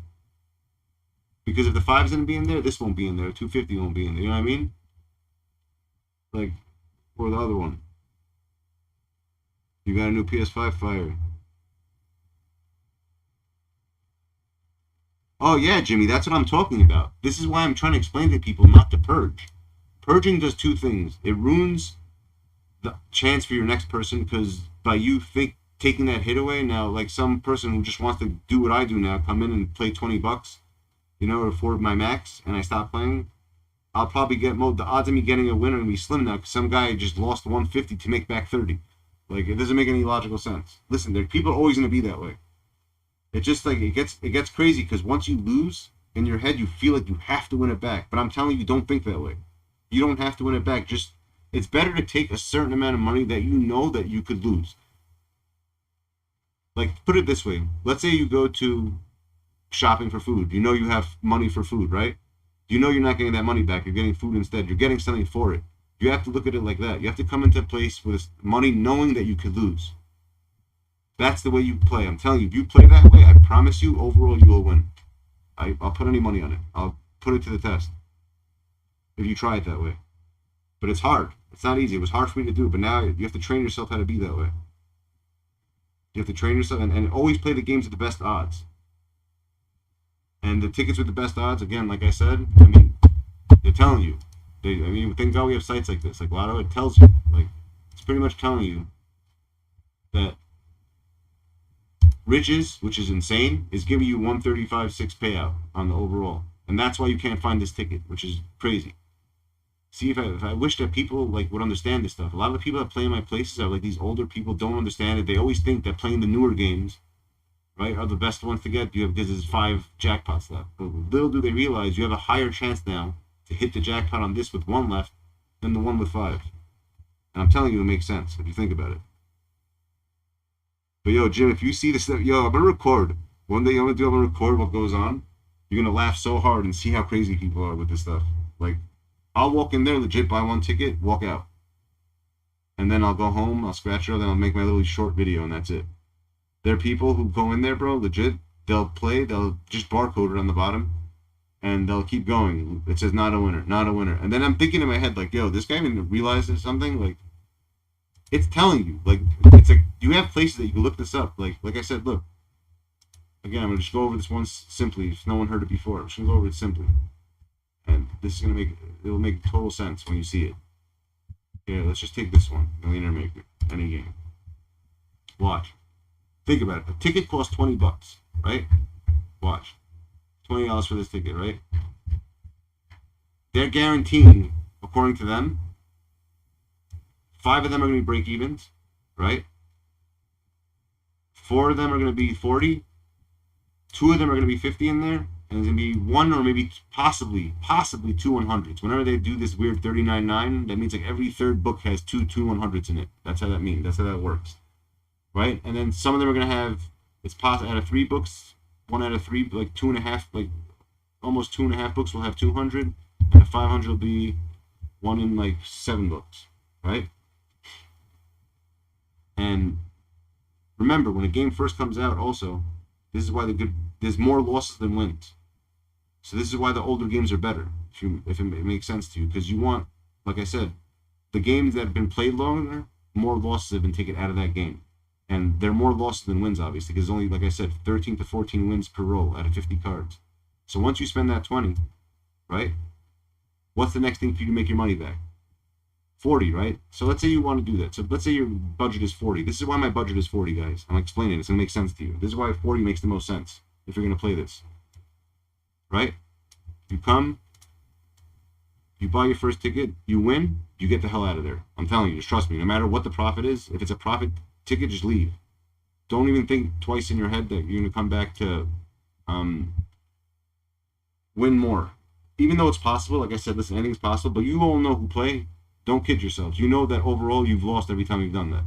Because if the 5's gonna be in there, this won't be in there. 250 won't be in there. You know what I mean? Like, or the other one. You got a new PS5 fire. Oh yeah, Jimmy, that's what I'm talking about. This is why I'm trying to explain to people not to purge. Purging does two things. It ruins the chance for your next person, because by you taking that hit away, now like some person who just wants to do what I do now, come in and play $20, you know, or afford my max, and I stop playing, I'll probably get the odds of me getting a winner will be slim now, because some guy just lost 150 to make back 30. Like, it doesn't make any logical sense. Listen, people are always going to be that way. It just like it gets crazy, because once you lose in your head, you feel like you have to win it back. But I'm telling you, don't think that way. You don't have to win it back. Just, it's better to take a certain amount of money that you know that you could lose. Like, put it this way. Let's say you go to shopping for food. You know you have money for food, right? You know you're not getting that money back. You're getting food instead. You're getting something for it. You have to look at it like that. You have to come into a place with money knowing that you could lose. That's the way you play. I'm telling you, if you play that way, I promise you, overall, you will win. I'll put any money on it. I'll put it to the test if you try it that way. But it's hard. It's not easy. It was hard for me to do, but now you have to train yourself how to be that way. You have to train yourself and always play the games at the best odds. And the tickets with the best odds, again, like I said, I mean, they're telling you. Thank God we have sites like this. Like Lotto, it tells you. Like, it's pretty much telling you that Riches, which is insane, is giving you 135.6 payout on the overall. And that's why you can't find this ticket, which is crazy. See, if I wish that people like would understand this stuff. A lot of the people that play in my places are like these older people, don't understand it. They always think that playing the newer games, right, are the best ones to get. You have, because there's 5 jackpots left. But little do they realize you have a higher chance now to hit the jackpot on this with 1 left than the one with 5. And I'm telling you, it makes sense if you think about it. But yo, Jim, if you see this, yo, I'm gonna record. One day I'm gonna record what goes on. You're gonna laugh so hard and see how crazy people are with this stuff. Like, I'll walk in there, legit buy 1 ticket, walk out. And then I'll go home, I'll scratch it, then I'll make my little short video, and that's it. There are people who go in there, bro, legit, they'll play, they'll just barcode it on the bottom, and they'll keep going. It says, not a winner, not a winner. And then I'm thinking in my head, like, yo, this guy even realizes something? Like, it's telling you. Like, it's like, you have places that you can look this up. Like I said, look. Again, I'm going to just go over this once simply, if no one heard it before. I'm just going to go over it simply. And this is going to it'll make total sense when you see it. Yeah, let's just take this one, Millionaire Maker, any game. Watch. Think about it. A ticket costs $20, right? Watch. $20 for this ticket, right? They're guaranteeing, according to them, 5 of them are going to be break-evens, right? 4 of them are going to be 40. 2 of them are going to be 50 in there. And there's going to be 1 or maybe possibly 2 100s. Whenever they do this weird 39.9, that means like every 3rd book has 2 100s in it. That's how that means. That's how that works. Right? And then some of them are going to have, it's possible, out of 3 books, 1 out of 3, like 2.5, like almost 2.5 books will have 200. And a 500 will be 1 in like 7 books. Right? And remember, when a game first comes out also, this is why there's more losses than wins. So this is why the older games are better, if it makes sense to you. Because you want, like I said, the games that have been played longer, more losses have been taken out of that game. And there are more losses than wins, obviously, because only, like I said, 13 to 14 wins per roll out of 50 cards. So once you spend that 20, right, what's the next thing for you to make your money back? 40, right? So let's say you want to do that. So let's say your budget is 40. This is why my budget is 40, guys. I'm explaining it. It's going to make sense to you. This is why 40 makes the most sense if you're going to play this. Right? You come, you buy your first ticket, you win, you get the hell out of there. I'm telling you, just trust me. No matter what the profit is, if it's a profit ticket, just leave. Don't even think twice in your head that you're going to come back to win more. Even though it's possible, like I said, listen, anything's possible, but you all know who play. Don't kid yourselves. You know that overall you've lost every time you've done that.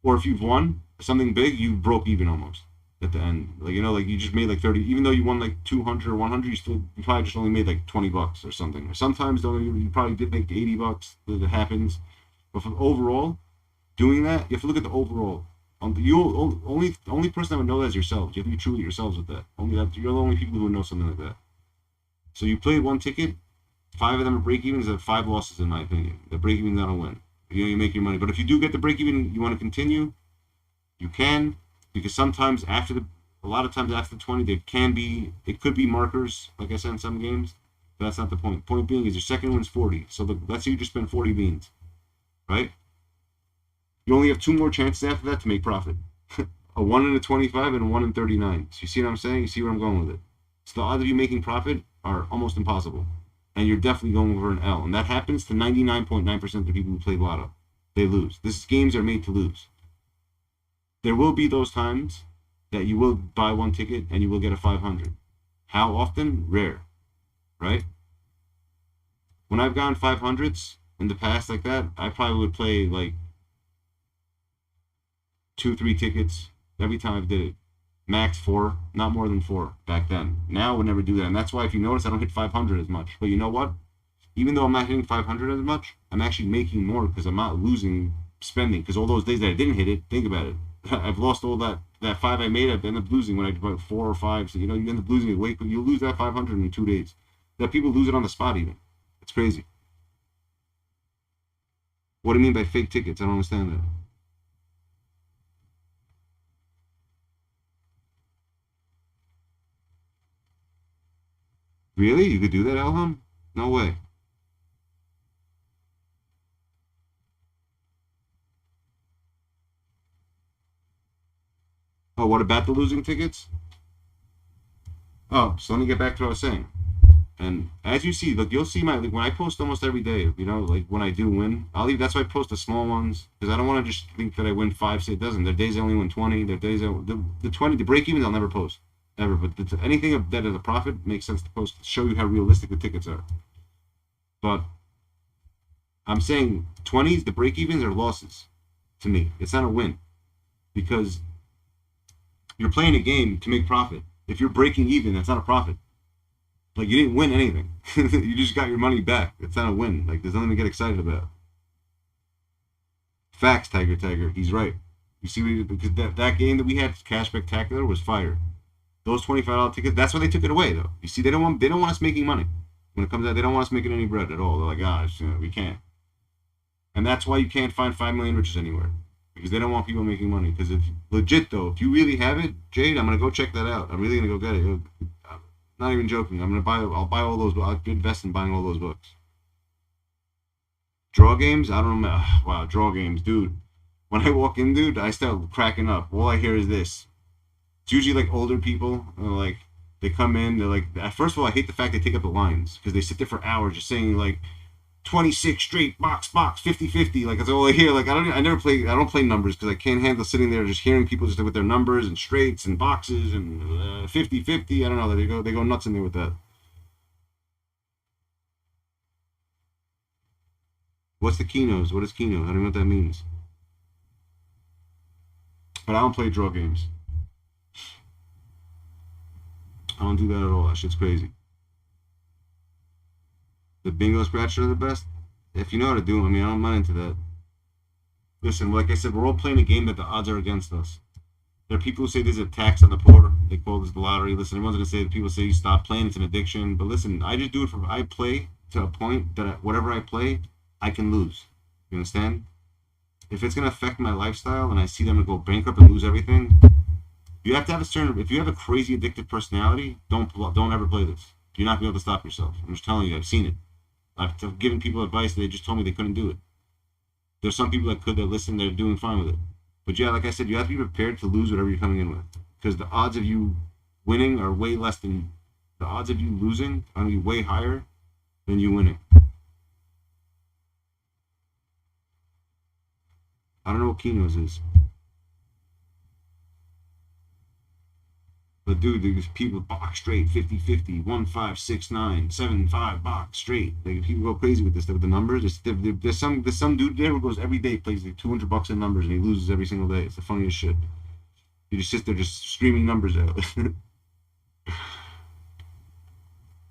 Or if you've won something big, you broke even almost at the end. Like, you know, like you just made like 30, even though you won like 200 or 100, you probably just only made like $20 or something. Or sometimes you probably did make $80. That happens. But for overall, doing that, you have to look at the overall. Only person that would know that is yourselves. You have to be true with yourselves with that. You're the only people who would know something like that. So you played 1 ticket. 5 of them are break-evens, and 5 losses, in my opinion. The break-even's not a win. You know, you make your money. But if you do get the break-even, you want to continue, you can, because sometimes a lot of times after the 20, it could be markers, like I said in some games, but that's not the point. Point being is your second win's 40. So let's say you just spend 40 beans, right? You only have 2 more chances after that to make profit. A 1 in a 25 and a 1 in 39. So you see what I'm saying? You see where I'm going with it? So the odds of you making profit are almost impossible. And you're definitely going over an L. And that happens to 99.9% of the people who play Lotto. They lose. These games are made to lose. There will be those times that you will buy 1 ticket and you will get a 500. How often? Rare. Right? When I've gone 500s in the past like that, I probably would play like 2-3 tickets every time I did it. Max 4, not more than 4 back then. Now I would never do that, and that's why if you notice I don't hit 500 as much. But you know what? Even though I'm not hitting 500 as much, I'm actually making more because I'm not losing spending. Because all those days that I didn't hit it, think about it. I've lost all that 5 I made. I've ended up losing when I did about 4 or 5. So you know you end up losing it. Wait, you lose that 500 in 2 days. That people lose it on the spot even. It's crazy. What do you mean by fake tickets? I don't understand that. Really? You could do that, Elham? No way. Oh, what about the losing tickets? Oh, so let me get back to what I was saying. And as you see, look, you'll see my, like, when I post almost every day, you know, like when I do win, I'll leave, that's why I post the small ones, because I don't want to just think that I win 5, say it doesn't. There are days I only win 20, there are days, the 20, the break-evens I'll never post, ever, but anything that is a profit makes sense to post to show you how realistic the tickets are. But I'm saying 20s, the break-evens are losses to me. It's not a win, because you're playing a game to make profit. If you're breaking even, that's not a profit. Like, you didn't win anything. You just got your money back. It's not a win. Like, there's nothing to get excited about. Facts, Tiger. He's right. You see, because that game that we had, Cash Spectacular, was fire. Those $25 tickets, that's why they took it away, though. You see, they don't want us making money. When it comes out, they don't want us making any bread at all. They're like, gosh, you know, we can't. And that's why you can't find 5 million riches anywhere. Because they don't want people making money. Because if, legit, though, if you really have it, Jade, I'm going to go check that out. I'm really going to go get it. Not even joking. I'll buy all those. I'll invest in buying all those books. Draw games? I don't know. Wow, draw games, dude. When I walk in, dude, I start cracking up. All I hear is this. It's usually like older people. Like, they come in. They're like, first of all, I hate the fact they take up the lines because they sit there for hours just saying like 26 straight box 50-50. Like, that's all I hear. Like, I don't play numbers because I can't handle sitting there just hearing people just with their numbers and straights and boxes and 50-50. I don't know. They go nuts in there with that. What's the Keynos? What is Keno? I don't know what that means. But I don't play draw games. I don't do that at all. That shit's crazy. The bingo scratcher are the best. If you know how to do them, I mean, I'm not into that. Listen, like I said, we're all playing a game that the odds are against us. There are people who say there's a tax on the poor. They call this the lottery. Listen, everyone's gonna say that people say you stop playing, it's an addiction. But listen, I just do it I play to a point that whatever I play, I can lose. You understand? If it's gonna affect my lifestyle and I see them go bankrupt and lose everything, you have to have a certain. If you have a crazy addictive personality, don't ever play this. You're not gonna be able to stop yourself. I'm just telling you, I've seen it. I've given people advice, they just told me they couldn't do it. There's some people that could, that listen, they're doing fine with it. But yeah, like I said, you have to be prepared to lose whatever you're coming in with. Because the odds of you winning are way less than, the odds of you losing are going to be way higher than you winning. I don't know what Keno's is. But dude, there's people box straight, 50-50, 1, 5, 6, 9, 7, 5 box straight. Like, people go crazy with this stuff with the numbers. There's some dude there who goes every day, plays like $200 in numbers, and he loses every single day. It's the funniest shit. He just sits there just screaming numbers out.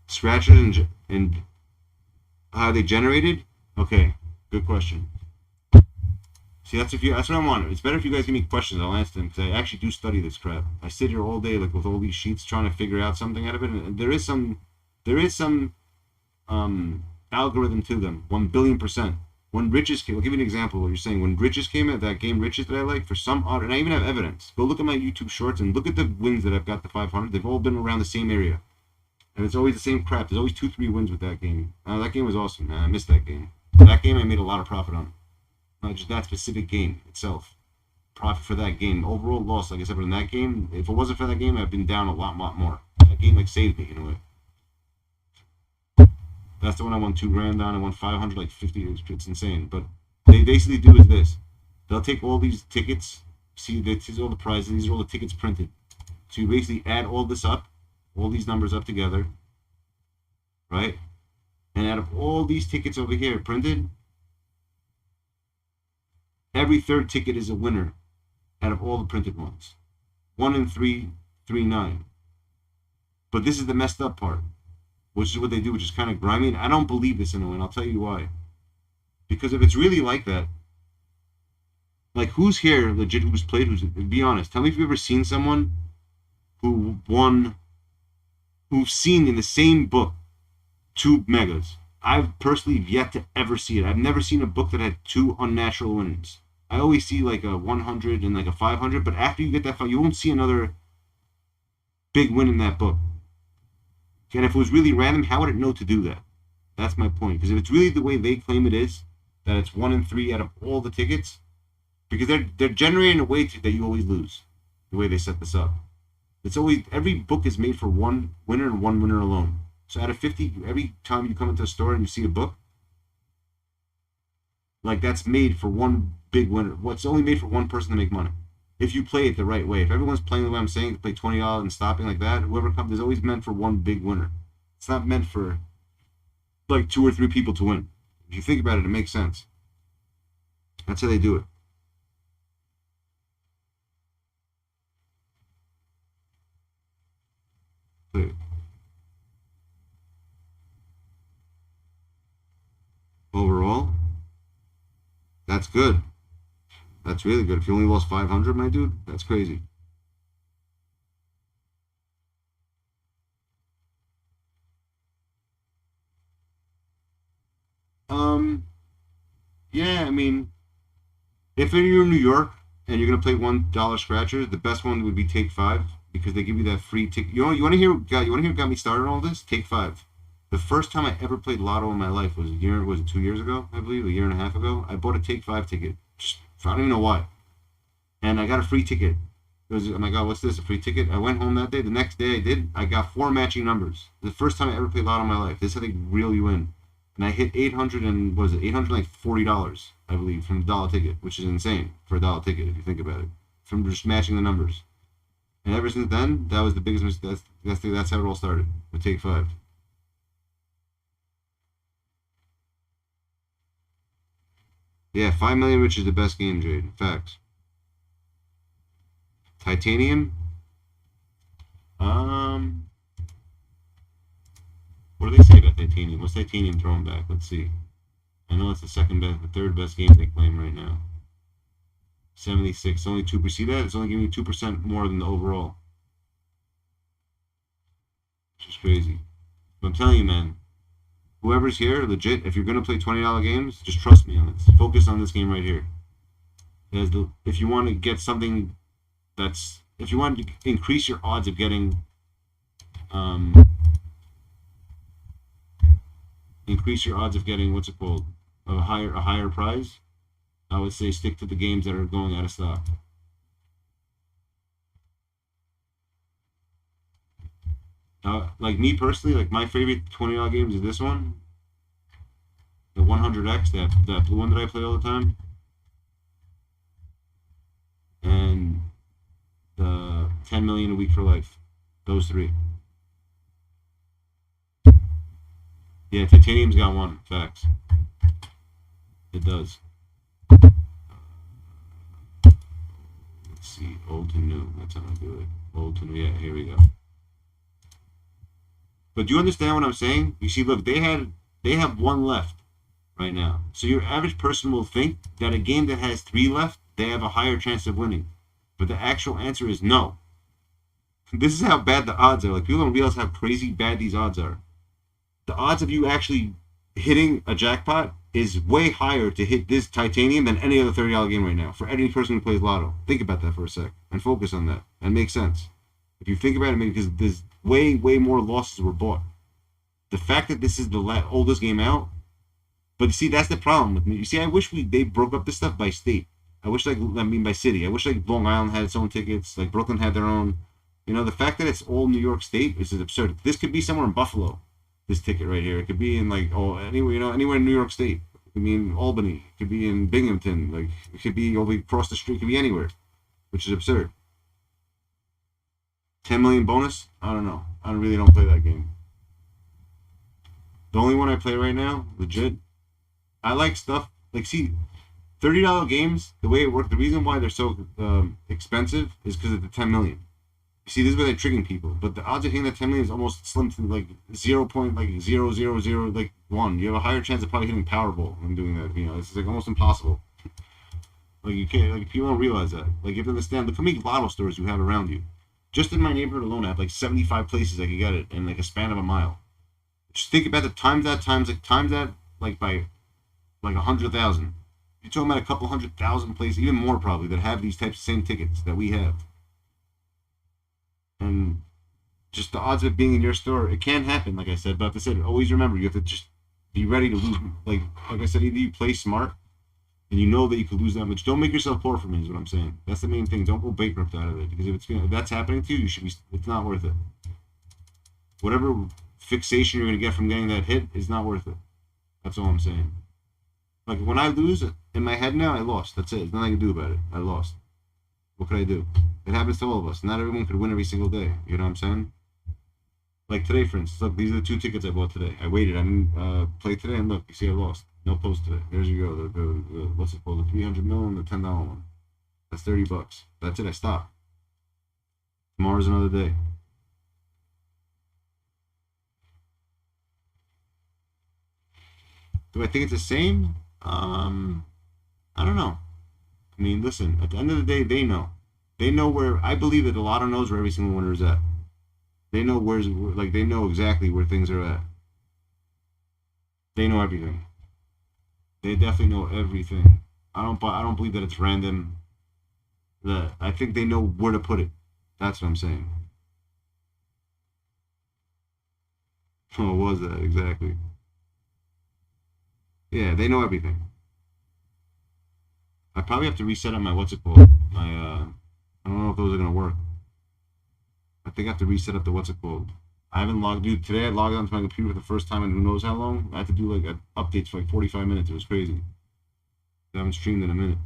Scratchers and how they generated? Okay, good question. See, that's what I want. It's better if you guys give me questions. I'll answer them because I actually do study this crap. I sit here all day, like with all these sheets, trying to figure out something out of it. And there is some algorithm to them. 1,000,000,000%. When Riches came, I'll give you an example of what you're saying. When Riches came out, that game Riches that I like, for some odd, and I even have evidence. Go look at my YouTube shorts and look at the wins that I've got the 500. They've all been around the same area, and it's always the same crap. There's always 2-3 wins with that game. That game was awesome, man. I missed that game. That game I made a lot of profit on. Not just that specific game itself. Profit for that game. Overall loss, like I said, but in that game, if it wasn't for that game, I've been down a lot more. That game like saved me in a way. That's the one I won $2,000 on. I won 500, like 50. It's insane. But they basically do is this: they'll take all these tickets. See, this is all the prizes. These are all the tickets printed. So you basically add all this up, all these numbers up together, right? And out of all these tickets over here printed, every third ticket is a winner out of all the printed ones. 1 in 3, 3, 9. But this is the messed up part, which is what they do, which is kind of grimy. And I don't believe this in a way, and I'll tell you why. Because if it's really like that, like who's here legit, who's played, be honest, tell me if you've ever seen someone who won, who've seen in the same book 2 megas. I've personally yet to ever see it. I've never seen a book that had 2 unnatural winnings. I always see like a 100 and like a 500, but after you get that, you won't see another big win in that book. And if it was really random, how would it know to do that? That's my point. Because if it's really the way they claim it is, that it's 1 in 3 out of all the tickets, because they're generating a way that you always lose, the way they set this up. It's always, every book is made for 1 winner and 1 winner alone. So out of 50, every time you come into a store and you see a book, like that's made for 1 big winner. What's only made for 1 person to make money. If you play it the right way. If everyone's playing the way I'm saying, to play $20 and stopping like that, whoever comes is always meant for 1 big winner. It's not meant for like 2 or 3 people to win. If you think about it, it makes sense. That's how they do it. Play it. Overall, that's good. That's really good. If you only lost 500, my dude, that's crazy. Yeah, I mean, if you're in New York and you're gonna play $1 scratchers, the best one would be Take 5 because they give you that free ticket. You want to hear? You want to hear what got me started on all this? Take 5. The first time I ever played Lotto in my life was it 2 years ago? I believe, a year and a half ago. I bought a Take 5 ticket. Just, I don't even know why. And I got a free ticket. It was, oh my God, what's this? A free ticket? I went home that day. The next day I got 4 matching numbers. The first time I ever played Lotto in my life. This is how they reel you in. And I hit $840, I believe, from a dollar ticket, which is insane for a dollar ticket if you think about it, from just matching the numbers. And ever since then, that was the biggest mistake. That's how it all started with Take 5. Yeah, 5 million, which is the best game, Jade. Facts. Titanium. What do they say about Titanium? What's Titanium throwing back? Let's see. I know it's the 3rd best game they claim right now. 76, only 2%. See that? It's only giving you 2% more than the overall. Which is crazy. But I'm telling you, man, whoever's here, legit, if you're going to play $20 games, just trust me on this. Focus on this game right here. If you want to get something that's, if you want to increase your odds of getting, what's it called, a higher prize, I would say stick to the games that are going out of stock. Like me personally, like my favorite $20 games is this one, the 100X, that blue one that I play all the time, and the 10 million a week for life. Those 3. Yeah, Titanium's got 1. Facts. It does. Let's see, old to new. That's how I do it. Old to new. Yeah, here we go. But do you understand what I'm saying? You see, look, they have 1 left right now. So your average person will think that a game that has 3 left, they have a higher chance of winning. But the actual answer is no. This is how bad the odds are. Like, people don't realize how crazy bad these odds are. The odds of you actually hitting a jackpot is way higher to hit this Titanium than any other $30 game right now. For any person who plays Lotto. Think about that for a sec. And focus on that. And make sense. If you think about it, because there's way more losses were bought. The fact that this is the oldest game out, but you see, that's the problem with me. You see, I wish they broke up this stuff by state. I wish, by city. I wish, Long Island had its own tickets, like Brooklyn had their own. You know, the fact that it's all New York State is absurd. This could be somewhere in Buffalo, this ticket right here. It could be in, anywhere in New York State. It could be in Albany. It could be in Binghamton. It could be over across the street. It could be anywhere, which is absurd. 10 million bonus? I don't know. I really don't play that game. The only one I play right now, legit, I like stuff, see, $30 games, the way it works, the reason why they're so expensive is because of the 10 million. See, this is where they're tricking people. But the odds of hitting that 10 million is almost slim to like 0.0000 like 1. You have a higher chance of probably hitting Powerball when doing that. You know, it's like almost impossible. Like you can't, like people don't realize that. Like you have to understand. Look how many lotto stores you have around you. Just in my neighborhood alone, I have like 75 places I could get it in like a span of a mile. Just think about the times that like by like 100,000. You're talking about a couple 100,000 places, even more probably, that have these types of same tickets that we have. And just the odds of it being in your store, it can happen, like I said. But like I said, always remember, you have to just be ready to lose. Like I said, either you play smart, and you know that you could lose that much. Don't make yourself poor for me, is what I'm saying. That's the main thing. Don't go bankrupt out of it, because if that's happening to you, you should be. It's not worth it. Whatever fixation you're gonna get from getting that hit is not worth it. That's all I'm saying. Like when I lose in my head now, I lost. That's it. There's nothing I can do about it. I lost. What could I do? It happens to all of us. Not everyone could win every single day. You know what I'm saying? Like today, for instance. Look, these are the 2 tickets I bought today. I waited. I didn't play today, and look, you see, I lost. No post today. There's you go. The what's it called? The 300 mil and the $10 one. That's $30. That's it. I stopped. Tomorrow's another day. Do I think it's the same? I don't know. I mean, listen, at the end of the day, they know. They know where, I believe that a lot of knows where every single winner is at. They know they know exactly where things are at. They know everything. They definitely know everything. I don't believe that it's random. I think they know where to put it. That's what I'm saying. What was that exactly? Yeah, they know everything. I probably have to reset up my what's it called? I don't know if those are gonna work. I think I have to reset up the what's it called. I haven't logged. Dude, today I logged onto my computer for the first time in who knows how long. I had to do like updates for like 45 minutes. It was crazy. I haven't streamed in a minute.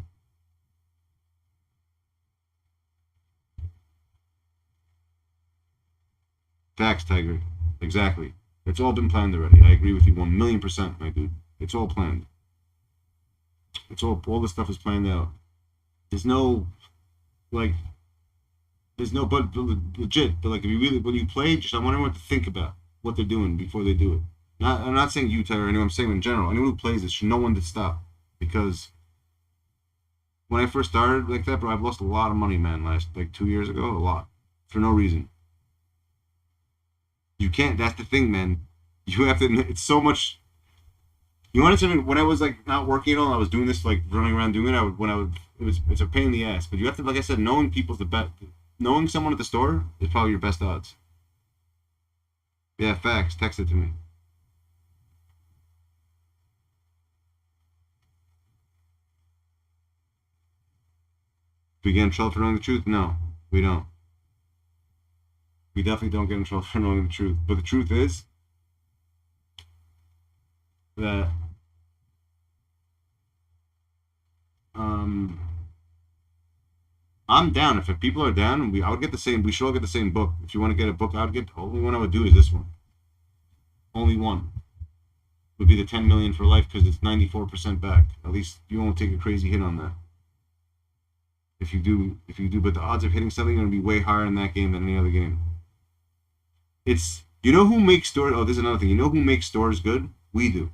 Facts, Tiger. Exactly. It's all been planned already. I agree with you 1,000,000%, my dude. It's all planned. It's all this stuff is planned out. There's no, like, but legit. But like, if you really, when you play, just I want everyone to think about what they're doing before they do it. I'm not saying you, Tyler, or anyone. I'm saying in general, anyone who plays this should know when to stop. Because when I first started like that, bro, I've lost a lot of money, man. Last like 2 years ago, a lot for no reason. You can't. That's the thing, man. You have to. It's so much. You want something? When I was like not working at all, I was doing this like running around doing it. It's a pain in the ass. But you have to, like I said, knowing people's the best. Knowing someone at the store is probably your best odds. Yeah, facts. Text it to me. Do we get in trouble for knowing the truth? No, we don't. We definitely don't get in trouble for knowing the truth. But the truth is that I'm down. If people are down, I would get the same. We should all get the same book. If you want to get a book, I would get. The only one I would do is this one. Only one would be the 10 million for life because it's 94% back. At least you won't take a crazy hit on that. If you do, but the odds of hitting something are going to be way higher in that game than any other game. It's, you know who makes stores, oh, there's another thing. You know who makes stores good? We do.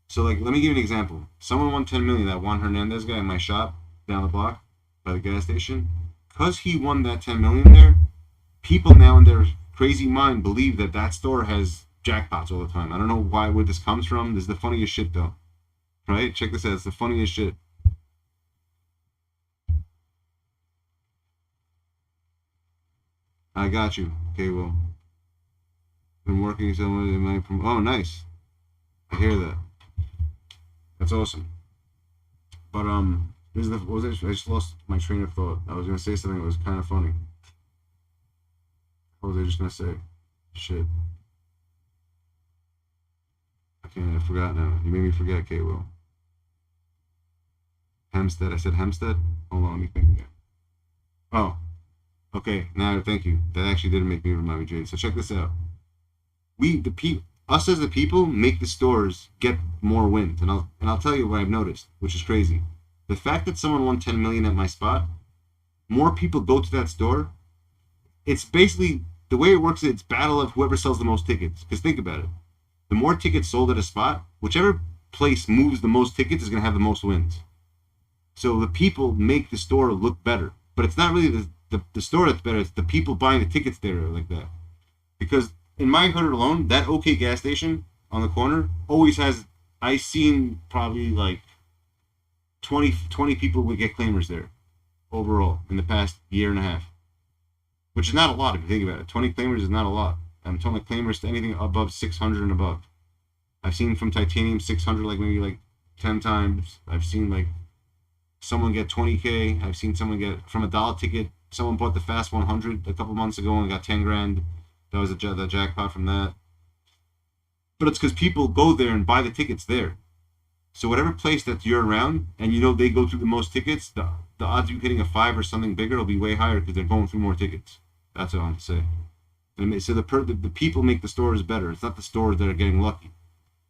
So, like, let me give you an example. Someone won 10 million, that Juan Hernandez guy in my shop down the block by the gas station. Because he won that 10 million there, people now in their crazy mind believe that that store has jackpots all the time. I don't know where this comes from. This is the funniest shit, though. Right? Check this out. It's the funniest shit. I got you. Okay, well. Been working somewhere in my oh, nice. I hear that. That's awesome. But this is I just lost my train of thought. I was gonna say something that was kind of funny. What was I just gonna say? Shit. I forgot now. You made me forget, K-Will. Hempstead. I said Hempstead? Hold on, let me think again. Oh. Okay, now thank you. That actually did make me remind me, Jade. So check this out. Us as the people make the stores get more wins, and I'll tell you what I've noticed, which is crazy. The fact that someone won 10 million at my spot, more people go to that store. it's basically the way it works. It's battle of whoever sells the most tickets. Because think about it, the more tickets sold at a spot, whichever place moves the most tickets is going to have the most wins. So the people make the store look better, but it's not really the store that's better. It's the people buying the tickets there like that. Because in my hood alone, that OK gas station on the corner always has, I've seen probably like 20 people would get claimers there overall in the past year and a half, which is not a lot if you think about it. 20 claimers is not a lot. I'm talking claimers to anything above 600 and above. I've seen from titanium 600 like maybe like 10 times. I've seen like someone get 20K. I've seen someone get from a dollar ticket. Someone bought the Fast 100 a couple months ago and got 10 grand. That was the jackpot from that. But it's because people go there and buy the tickets there. So whatever place that you're around and you know they go through the most tickets, the odds of you getting a 5 or something bigger will be way higher because they're going through more tickets. That's what I want to say. And so the people make the stores better. It's not the stores that are getting lucky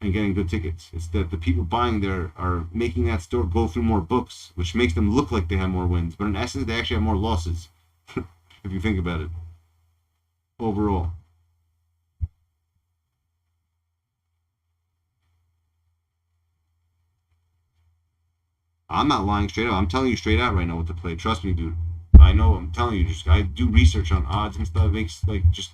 and getting good tickets. It's that the people buying there are making that store go through more books, which makes them look like they have more wins. But in essence, they actually have more losses, if you think about it, overall. I'm not lying straight out. I'm telling you straight out right now what to play. Trust me, dude. I know. I'm telling you. Just I do research on odds and stuff. It makes like just.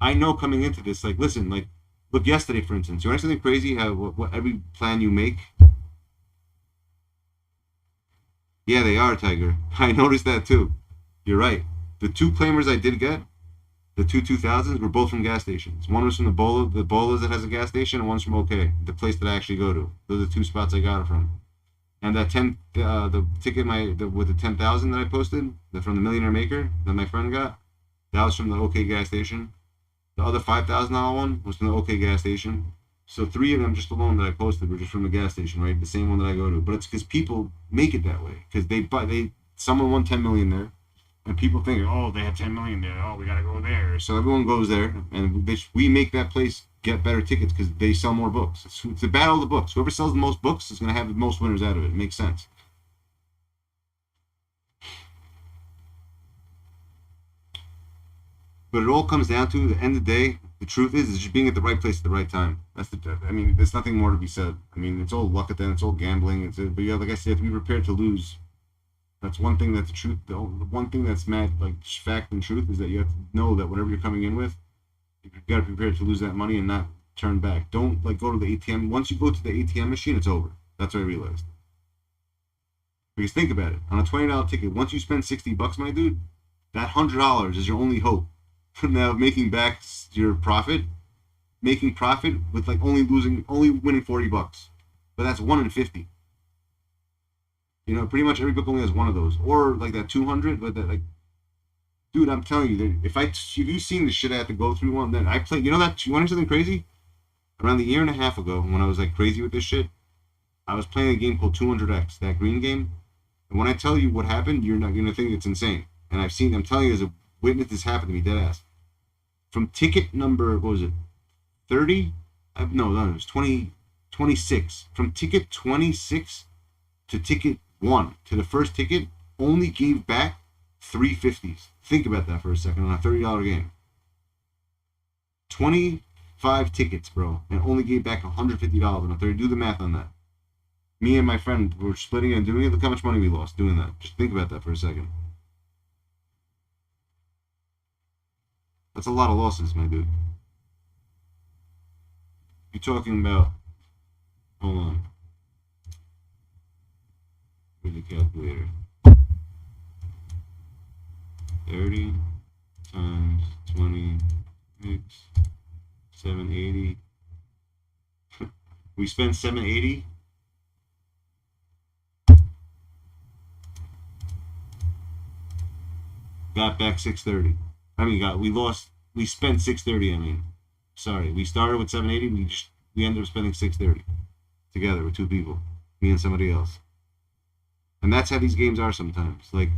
I know coming into this. Like, listen. Like, look. Yesterday, for instance. You want something crazy? How what every plan you make. Yeah, they are, Tiger. I noticed that too. You're right. The 2 claimers I did get, the 2000s, were both from gas stations. One was from the Bolas that has a gas station, and one's from OK, the place that I actually go to. Those are the 2 spots I got it from. And that the ticket with the 10,000 that I posted, from the Millionaire Maker that my friend got, that was from the OK gas station. The other $5,000 one was from the OK gas station. So 3 of them just alone that I posted were just from the gas station, right? The same one that I go to. But it's because people make it that way. Because someone won 10 million there, and people think, oh, they had 10 million there. Oh, we gotta go there. So everyone goes there, and we make that place get better tickets because they sell more books. It's the battle of the books. Whoever sells the most books is going to have the most winners out of it. It makes sense. But it all comes down to, at the end of the day, the truth is just being at the right place at the right time. I mean, there's nothing more to be said. I mean, it's all luck at the end. It's all gambling. But yeah, like I said, to be prepared to lose. That's one thing that's the truth. The one thing that's mad, like fact and truth, is that you have to know that whatever you're coming in with, you've got to be prepared to lose that money and not turn back. Don't like go to the ATM. Once you go to the ATM machine, it's over. That's what I realized. Because think about it. On a $20 ticket, once you spend $60, my dude, that $100 is your only hope. Now making back your profit, making profit with like only winning $40. But that's 1 in 50. You know, pretty much every book only has one of those. Or like that 200, but that like, dude, I'm telling you, if you've seen the shit I had to go through then I played, you know that, you want to know something crazy? Around a year and a half ago, when I was like crazy with this shit, I was playing a game called 200X, that green game. And when I tell you what happened, you're not going to think it's insane. And I'm telling you as a witness, this happened to me, dead ass. From ticket number, what was it, 30? No, it was 26. From ticket 26 to ticket 1, to the first ticket, only gave back 350s. Think about that for a second on a $30 game. 25 tickets, bro, and only gave back $150 on a 30. Do the math on that. Me and my friend were splitting it and doing it. Look how much money we lost doing that. Just think about that for a second. That's a lot of losses, my dude. You're talking about, hold on. Where's the calculator? 30 times 20 makes 780. We spent 780. Got back 630. We spent 630, I mean. Sorry, we started with 780, we ended up spending 630 together with 2 people, me and somebody else. And that's how these games are sometimes. Like,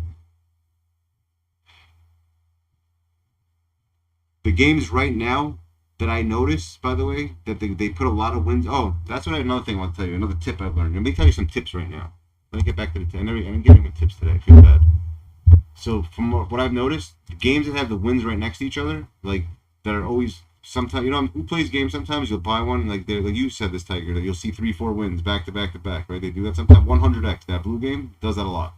the games right now that I notice, by the way, that they put a lot of wins. Oh, that's another thing I want to tell you. Another tip I've learned. Let me tell you some tips right now. Let me get back to the tip. I'm giving you tips today. I feel bad. So from what I've noticed, the games that have the wins right next to each other, like that are always sometimes, you know, who plays games sometimes you'll buy one like they're like you said this Tiger that you'll see 3-4 wins back to back to back, right? They do that sometimes. 100x, that blue game does that a lot.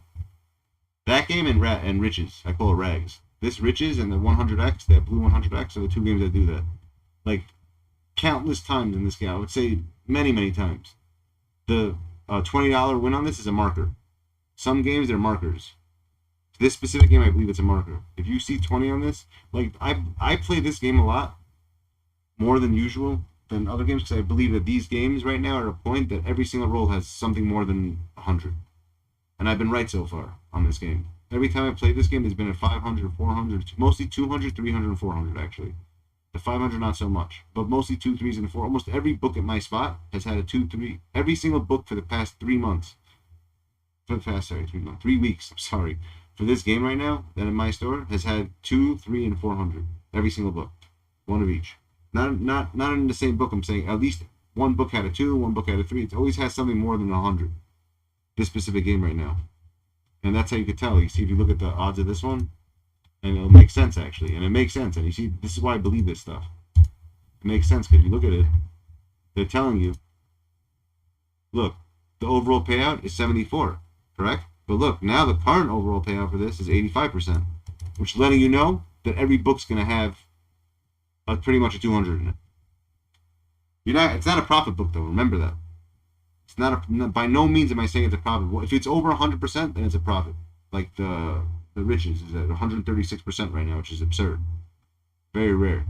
That game and Riches, I call it Rags. This Riches and the 100x, that blue 100x are the two games that do that. Like countless times in this game, I would say many times. The $20 win on this is a marker. Some games they're markers. This specific game, I believe it's a marker. If you see 20 on this, like I play this game a lot more than usual than other games because I believe that these games right now are at a point that every single roll has something more than 100. And I've been right so far on this game. Every time I played this game, it's been at 500, 400, mostly 200, 300, and 400 actually. The 500 not so much, but mostly 2, 3s, and 4. Almost every book at my spot has had a 2, 3. Every single book for the past 3 months. For the past 3 weeks. I'm sorry. For this game right now, that in my store has had 2, 3, and 400. Every single book, one of each. Not in the same book. I'm saying at least one book had a 2, one book had a 3. It always has something more than 100. This specific game right now, and that's how you could tell. You see, if you look at the odds of this one, and it'll make sense actually, and it makes sense. And you see, this is why I believe this stuff. It makes sense because you look at it. They're telling you, look, the overall payout is 74, correct? But look, now the current overall payout for this is 85%, which is letting you know that every book's going to have pretty much a 200 in it. It's not a profit book, though. Remember that. It's not by no means am I saying it's a profit. Well, if it's over 100%, then it's a profit. Like the Riches is at 136% right now, which is absurd. Very rare.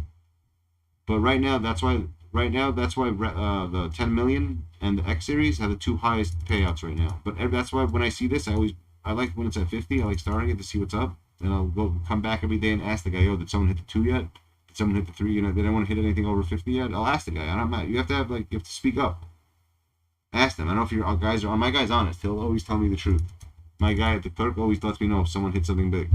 But right now, that's why the 10 million and the X series have the two highest payouts right now. But that's why when I see this, I like when it's at 50. I like starting it to see what's up, and I'll come back every day and ask the guy, "Yo, did someone hit the 2 yet? Did someone hit the 3? You know, did anyone hit anything over 50 yet?" I'll ask the guy. I'm not. You have to speak up. Ask them. I don't know if your guys are. My guy's honest. He'll always tell me the truth. My guy at the clerk always lets me know if someone hit something big.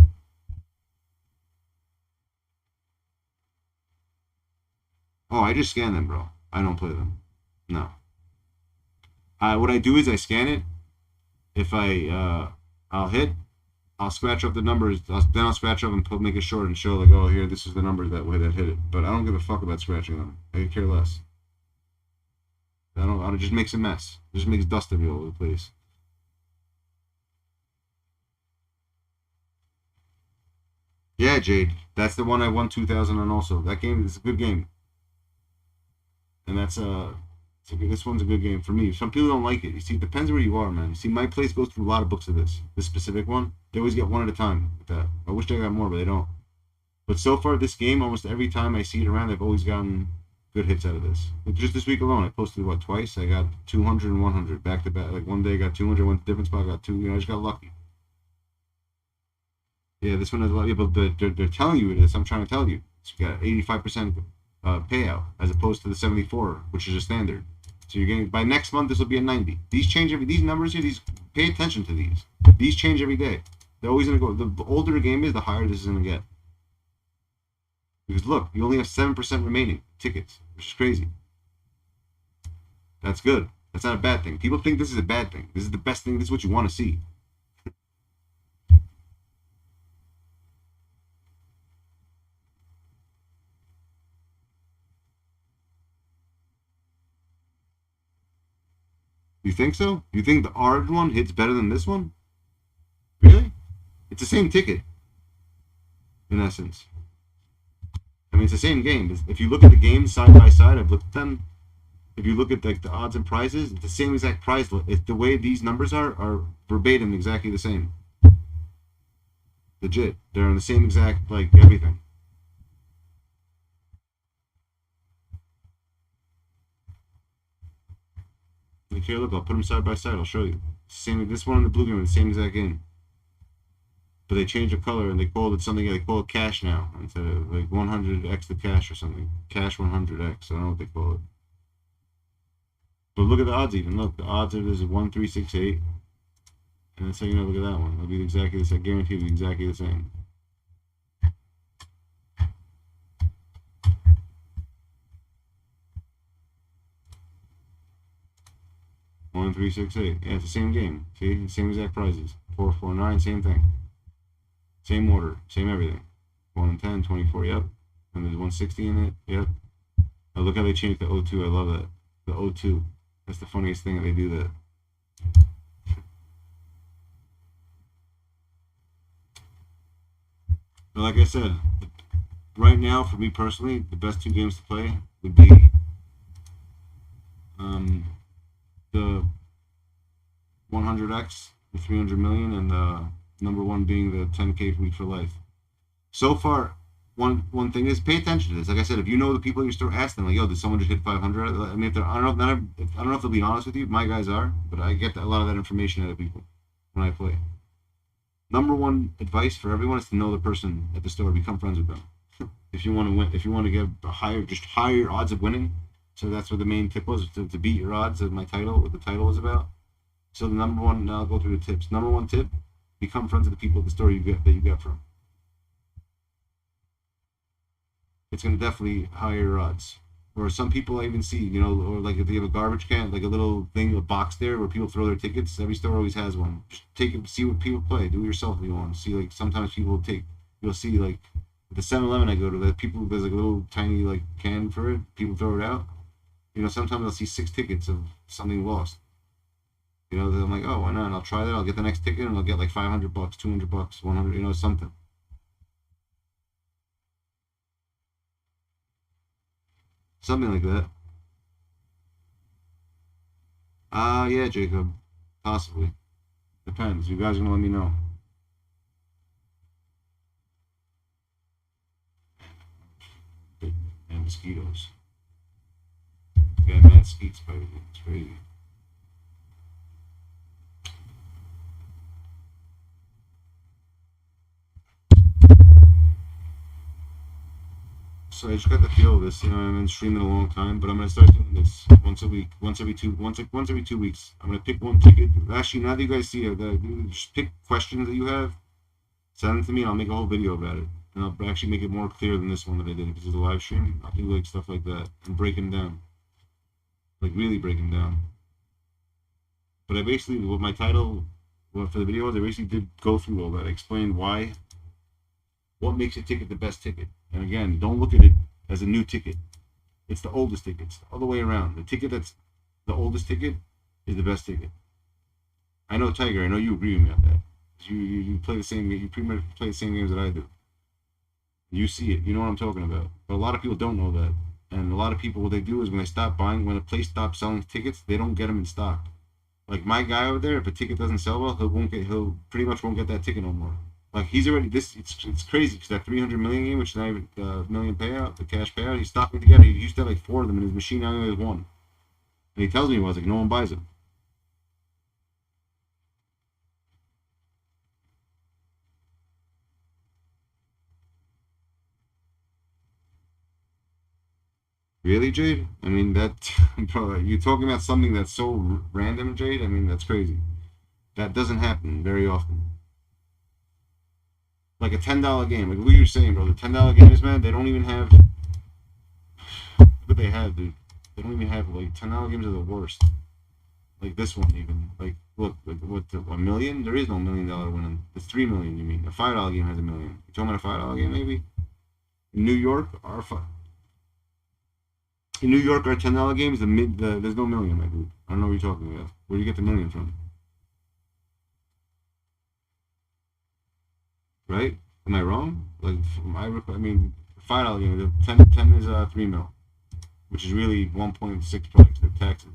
Oh, I just scan them, bro. I don't play them. No. What I do is I scan it. If I'll hit, I'll scratch up the numbers. Then I'll scratch up and make it short and show like, oh, here, this is the number that hit it. But I don't give a fuck about scratching them. I could care less. It just makes a mess. It just makes dust every all over the place. Yeah, Jade. That's the one I won 2,000 on also. That game is a good game. And that's this one's a good game for me. Some people don't like it. You see, it depends where you are, man. You see, my place goes through a lot of books of this specific one. They always get one at a time with that. I wish they got more, but they don't. But so far, this game, almost every time I see it around, I've always gotten good hits out of this. Like just this week alone, I posted twice. I got 200 and 100 back to back. Like one day I got 200, went to a different spot, I got 2. You know, I just got lucky. Yeah, this one has a lot of people, but they're telling you it is. I'm trying to tell you. It's got 85% payout as opposed to the 74, which is a standard. So you're getting by next month this will be a 90. These numbers here. Pay attention to these. These change every day. They're always gonna go. The older the game is, the higher this is gonna get. Because look, you only have 7% remaining tickets, which is crazy. That's good. That's not a bad thing. People think this is a bad thing. This is the best thing. This is what you want to see. You think so? You think the orange one hits better than this one? Really? It's the same ticket, in essence. I mean, it's the same game. If you look at the games side by side, I've looked at them. If you look at the odds and prizes, it's the same exact prize. If the way these numbers are verbatim exactly the same. Legit. They're on the same exact, everything. Okay, look, I'll put them side by side. I'll show you. Same. This one and the blue game are the same exact game. But they changed the color and they called it something. They call it cash now instead of 100x the cash or something. Cash 100x. I don't know what they call it. But look at the odds even. Look, the odds are there's 1368. And that's how you know, look at that one. It'll be exactly the same. I guarantee it'll be exactly the same. One 368. Yeah, it's the same game. See, same exact prizes. 449, same thing. Same order, same everything. 1 and 10, 24, yep. And there's 160 in it, yep. Now look how they changed the O2. I love that. The O2. That's the funniest thing that they do that. But like I said, right now for me personally, the best 2 games to play would be the 100x, the 300 million, and the number 1 being the 10K week for life. So far, one thing is pay attention to this. Like I said, if you know the people in your store, ask them like, "Yo, did someone just hit 500?" I mean, if they're, I don't know if they'll be honest with you. My guys are, but I get a lot of that information out of people when I play. Number 1 advice for everyone is to know the person at the store. Become friends with them. If you want to win, if you want to get higher odds of winning. So that's what the main tip was, to beat your odds of my title, what the title was about. So the number 1, now I'll go through the tips. Number 1 tip, become friends with the people at the store that you get from. It's going to definitely higher your odds. Or some people I even see, you know, or like if they have a garbage can, like a little thing, a box there where people throw their tickets. Every store always has one. Just take it, see what people play. Do it yourself if you want. See, like sometimes people take, you'll see like at the 7-Eleven I go to, that people, there's like a little tiny like can for it. People throw it out. You know, sometimes I'll see 6 tickets of something lost. You know, I'm like, oh, why not? And I'll try that. I'll get the next ticket and I'll get like $500, $200, 100, you know, something. Something like that. Yeah, Jacob. Possibly. Depends. You guys are gonna let me know. And mosquitoes. Got mad skeets biting me. It's crazy. So I just got the feel of this. You know, I've been streaming a long time, but I'm gonna start doing this once a week, once every 2 weeks. I'm gonna pick 1 ticket. Actually, now that you guys see it, just pick questions that you have, send them to me, and I'll make a whole video about it. And I'll actually make it more clear than this one that I did because it's a live stream. I'll do like stuff like that and break them down, like really break them down. But I basically, what my title for the video was, I basically did go through all that. I explained why, what makes a ticket the best ticket. And again, don't look at it as a new ticket. It's the oldest ticket. It's the other way around. The ticket that's the oldest ticket is the best ticket. I know, Tiger, I know you agree with me on that. You play the same game. You pretty much play the same games that I do. You see it. You know what I'm talking about. But a lot of people don't know that. And a lot of people, what they do is when they stop buying, when a place stops selling tickets, they don't get them in stock. Like my guy over there, if a ticket doesn't sell well, he'll pretty much won't get that ticket no more. Like he's already it's crazy because that 300 million game, which is not even the million payout, the cash payout, he's stopping together. He used to have like 4 of them in his machine. Now he has 1, and he tells me, like, no one buys them. Really, Jade? I mean, that, bro, you're talking about something that's so random, Jade. I mean, that's crazy. That doesn't happen very often. Like a $10 game, like what you're saying, bro. The $10 games, man, they don't even have. What they have, dude. They don't even have, like, $10 games are the worst. Like this one, even. Like, look, what, $1 million? There is no $1 million winning. It's $3 million, you mean? A $5 game has $1 million. You talking about a $5 game, maybe? In New York, our $10 games, there's no million, my dude. I don't know what you're talking about. Where do you get the million from? Right? Am I wrong? Like, I mean, $5 game, 10 is 3 mil, which is really 1.6 probably to the taxes.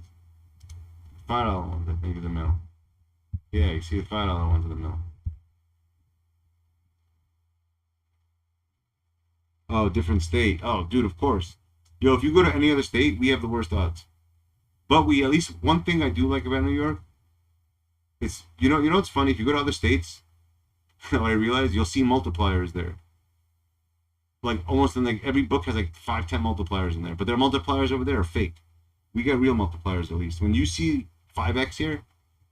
$5 ones, I think, is a mil. Yeah, you see the $5 ones are the mil. Oh, different state. Oh, dude, of course. Yo, if you go to any other state, we have the worst odds. But we, at least one thing I do like about New York is, you know what's funny? If you go to other states, what I realize, you'll see multipliers there. Like almost in like every book has like 5, 10 multipliers in there, but their multipliers over there are fake. We get real multipliers at least. When you see 5x here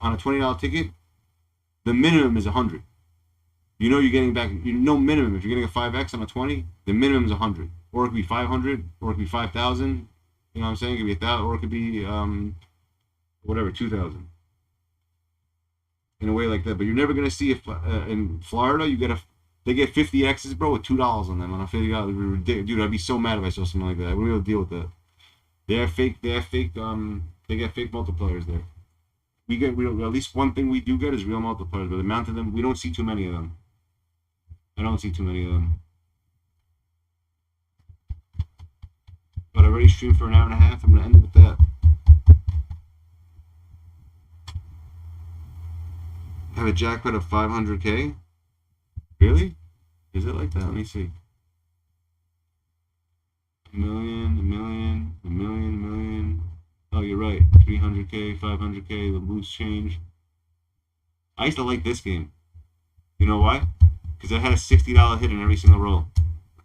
on a $20 ticket, the minimum is 100. You know you're getting back. You know minimum if you're getting a 5x on a 20, the minimum is 100, or it could be 500, or it could be 5,000. You know what I'm saying? It could be 1,000, or it could be whatever, 2,000. In a way like that, but you're never gonna see if in Florida you get They get 50 X's, bro, with $2 on them. And I feel dude, I'd be so mad if I saw something like that. I wouldn't be able to deal with that. They get fake multipliers there. We get real, at least one thing we do get is real multipliers, but the amount of them, we don't see too many of them. I don't see too many of them. But I already streamed for an hour and a half. I'm going to end it with that. Have a jackpot of 500K? Really? Is it like that? Let me see. A million. Oh, you're right. 300K, 500K, the loose change. I used to like this game. You know why? Because I had a $60 hit in every single roll.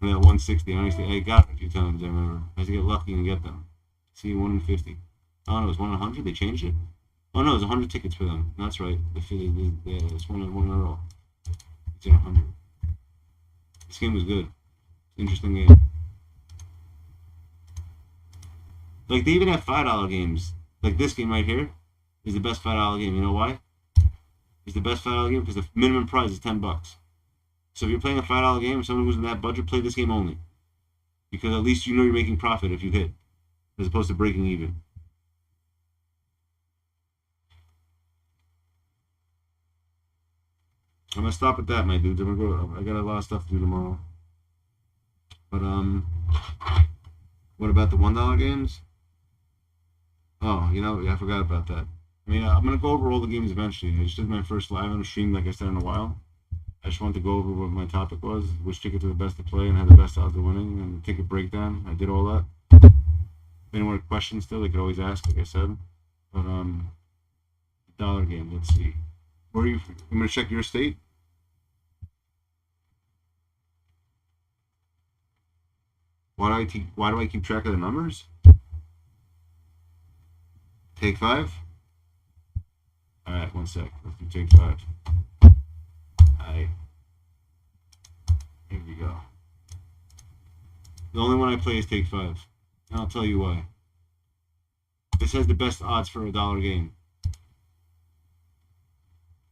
And that 160, I got it a few times, I remember. I used to get lucky and get them. See, 1 in 50. Oh, no, it was 1 in 100? They changed it? Oh, no, it was 100 tickets for them. That's right. It's one in a roll. It's in 100. This game was good. Interesting game. Like, they even have $5 games. Like, this game right here is the best $5 game. You know why? It's the best $5 game because the minimum prize is $10. So if you're playing a $5 game, someone who's in that budget, play this game only. Because at least you know you're making profit if you hit, as opposed to breaking even. I'm gonna stop at that, my dudes. I'm gonna go. I got a lot of stuff to do tomorrow. But what about the $1 games? Oh, you know, I forgot about that. I mean, I'm gonna go over all the games eventually. I just did my first live on a stream, like I said, in a while. I just wanted to go over what my topic was, which tickets are the best to play and have the best odds of winning, and ticket breakdown. I did all that. If anyone had questions still, they could always ask, like I said. But dollar game. Let's see. Where are you? I'm gonna check your state. Why do I keep track of the numbers? Take 5. All right, 1 sec. Let's do take 5. Alright. Here we go. The only one I play is take 5. And I'll tell you why. This has the best odds for a $1 game.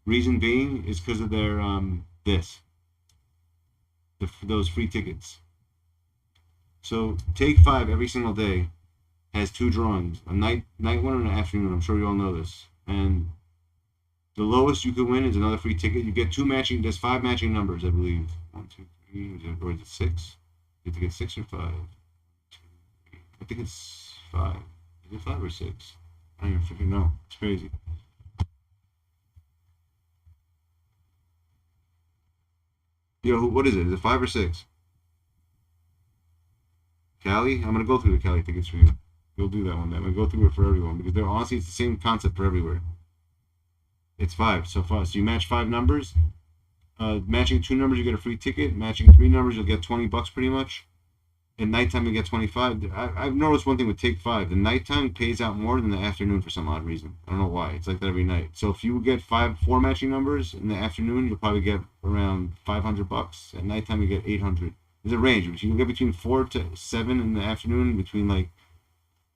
Reason being is because of their those free tickets. So take 5 every single day has 2 drawings, a night one and an afternoon. I'm sure you all know this. And the lowest you could win is another free ticket. You get 2 matching. There's 5 matching numbers, I believe. 1, 2, 3, or is it 6? You have to get 6 or 5. 2, 3. I think it's 5. Is it 5 or 6? I don't even freaking know. It's crazy. Yo, what is it? Is it 5 or 6? Cali? I'm gonna go through the Cali tickets for you. You'll do that one day. I'm gonna go through it for everyone because they're honestly it's the same concept for everywhere. It's 5 so far. So you match 5 numbers. Matching 2 numbers, you get a free ticket. Matching 3 numbers, you'll get $20 pretty much. At nighttime, you get 25. I've noticed one thing with take 5. The nighttime pays out more than the afternoon for some odd reason. I don't know why. It's like that every night. So if you get 4 matching numbers in the afternoon, you'll probably get around $500. At nighttime, you get 800. There's a range. You can get between 4 to 7 in the afternoon. Between like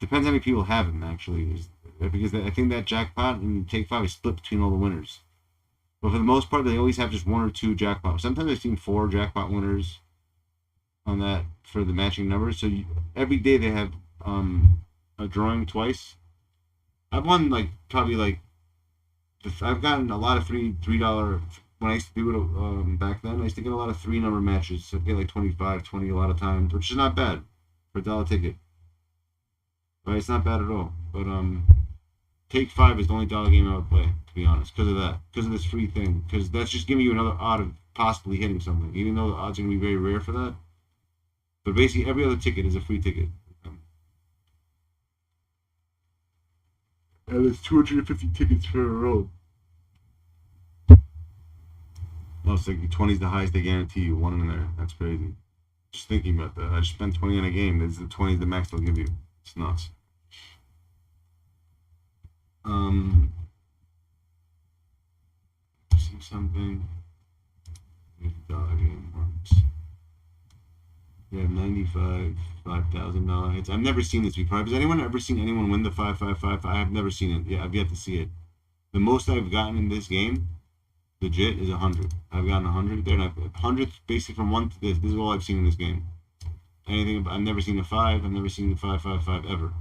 depends how many people have them actually. Because I think that jackpot in take 5 is split between all the winners. But for the most part, they always have just 1 or 2 jackpots. Sometimes I've seen 4 jackpot winners on that for the matching numbers. So every day they have a drawing twice. I've won like probably like I've gotten a lot of $3 when I used to do it back then. I used to get a lot of 3-number matches. So I'd get like 25, 20 a lot of times, which is not bad for a $1 ticket. Right, it's not bad at all. But take 5 is the only $1 game I would play, to be honest, because of that, because of this free thing, because that's just giving you another odd of possibly hitting something, even though the odds are gonna be very rare for that. But basically, every other ticket is a free ticket. And there's 250 tickets per row. Well, it's like 20 is the highest they guarantee you. 1 in there. That's crazy. Just thinking about that. I just spent 20 on a game. This is the 20 is the max they'll give you. It's nuts. See something. $5,000 hits. I've never seen this before. Has anyone ever seen anyone win the 555? I have never seen it. Yeah, I've yet to see it. The most I've gotten in this game, legit is 100. I've gotten 100 there, and 100 basically from 1 to this. This is all I've seen in this game. Anything, I've never seen a 5. I've never seen the 555 ever.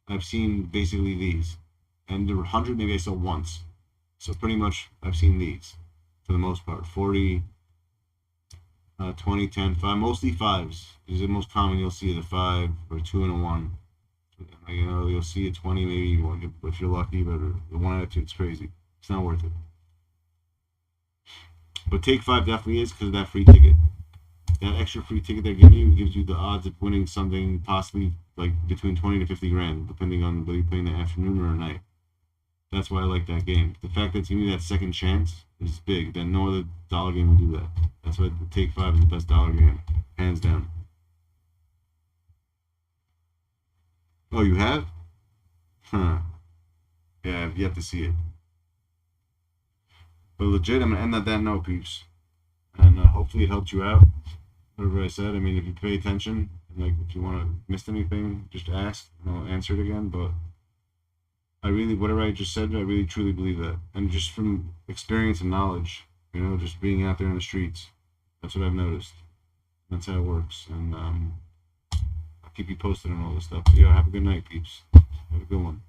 I've seen basically these, and the 100 maybe I saw once. So pretty much I've seen these for the most part. 40, 20, 10, 5, mostly 5s. Is the most common you'll see the 5 or 2 and a 1. You know, you'll see a 20 maybe if you're lucky, but the 1 out of 2, it's crazy. It's not worth it. But take 5 definitely is because of that free ticket. That extra free ticket they're giving you gives you the odds of winning something possibly like between 20 to 50 grand, depending on whether you play in the afternoon or at night. That's why I like that game. The fact that it's giving you that second chance is big. Then no other dollar game will do that. That's why the Take 5 is the best dollar game, hands down. Oh, you have? Huh. Yeah, I've yet to see it. But legit, I'm gonna end on that note, peeps. And hopefully it helped you out. Whatever I said. I mean, if you pay attention, and like if you want to miss anything, just ask, and I'll answer it again. But I really, whatever I just said, I really truly believe that, and just from experience and knowledge, you know, just being out there in the streets, that's what I've noticed. That's how it works, and I'll keep you posted on all this stuff. But, yeah, have a good night, peeps. Have a good one.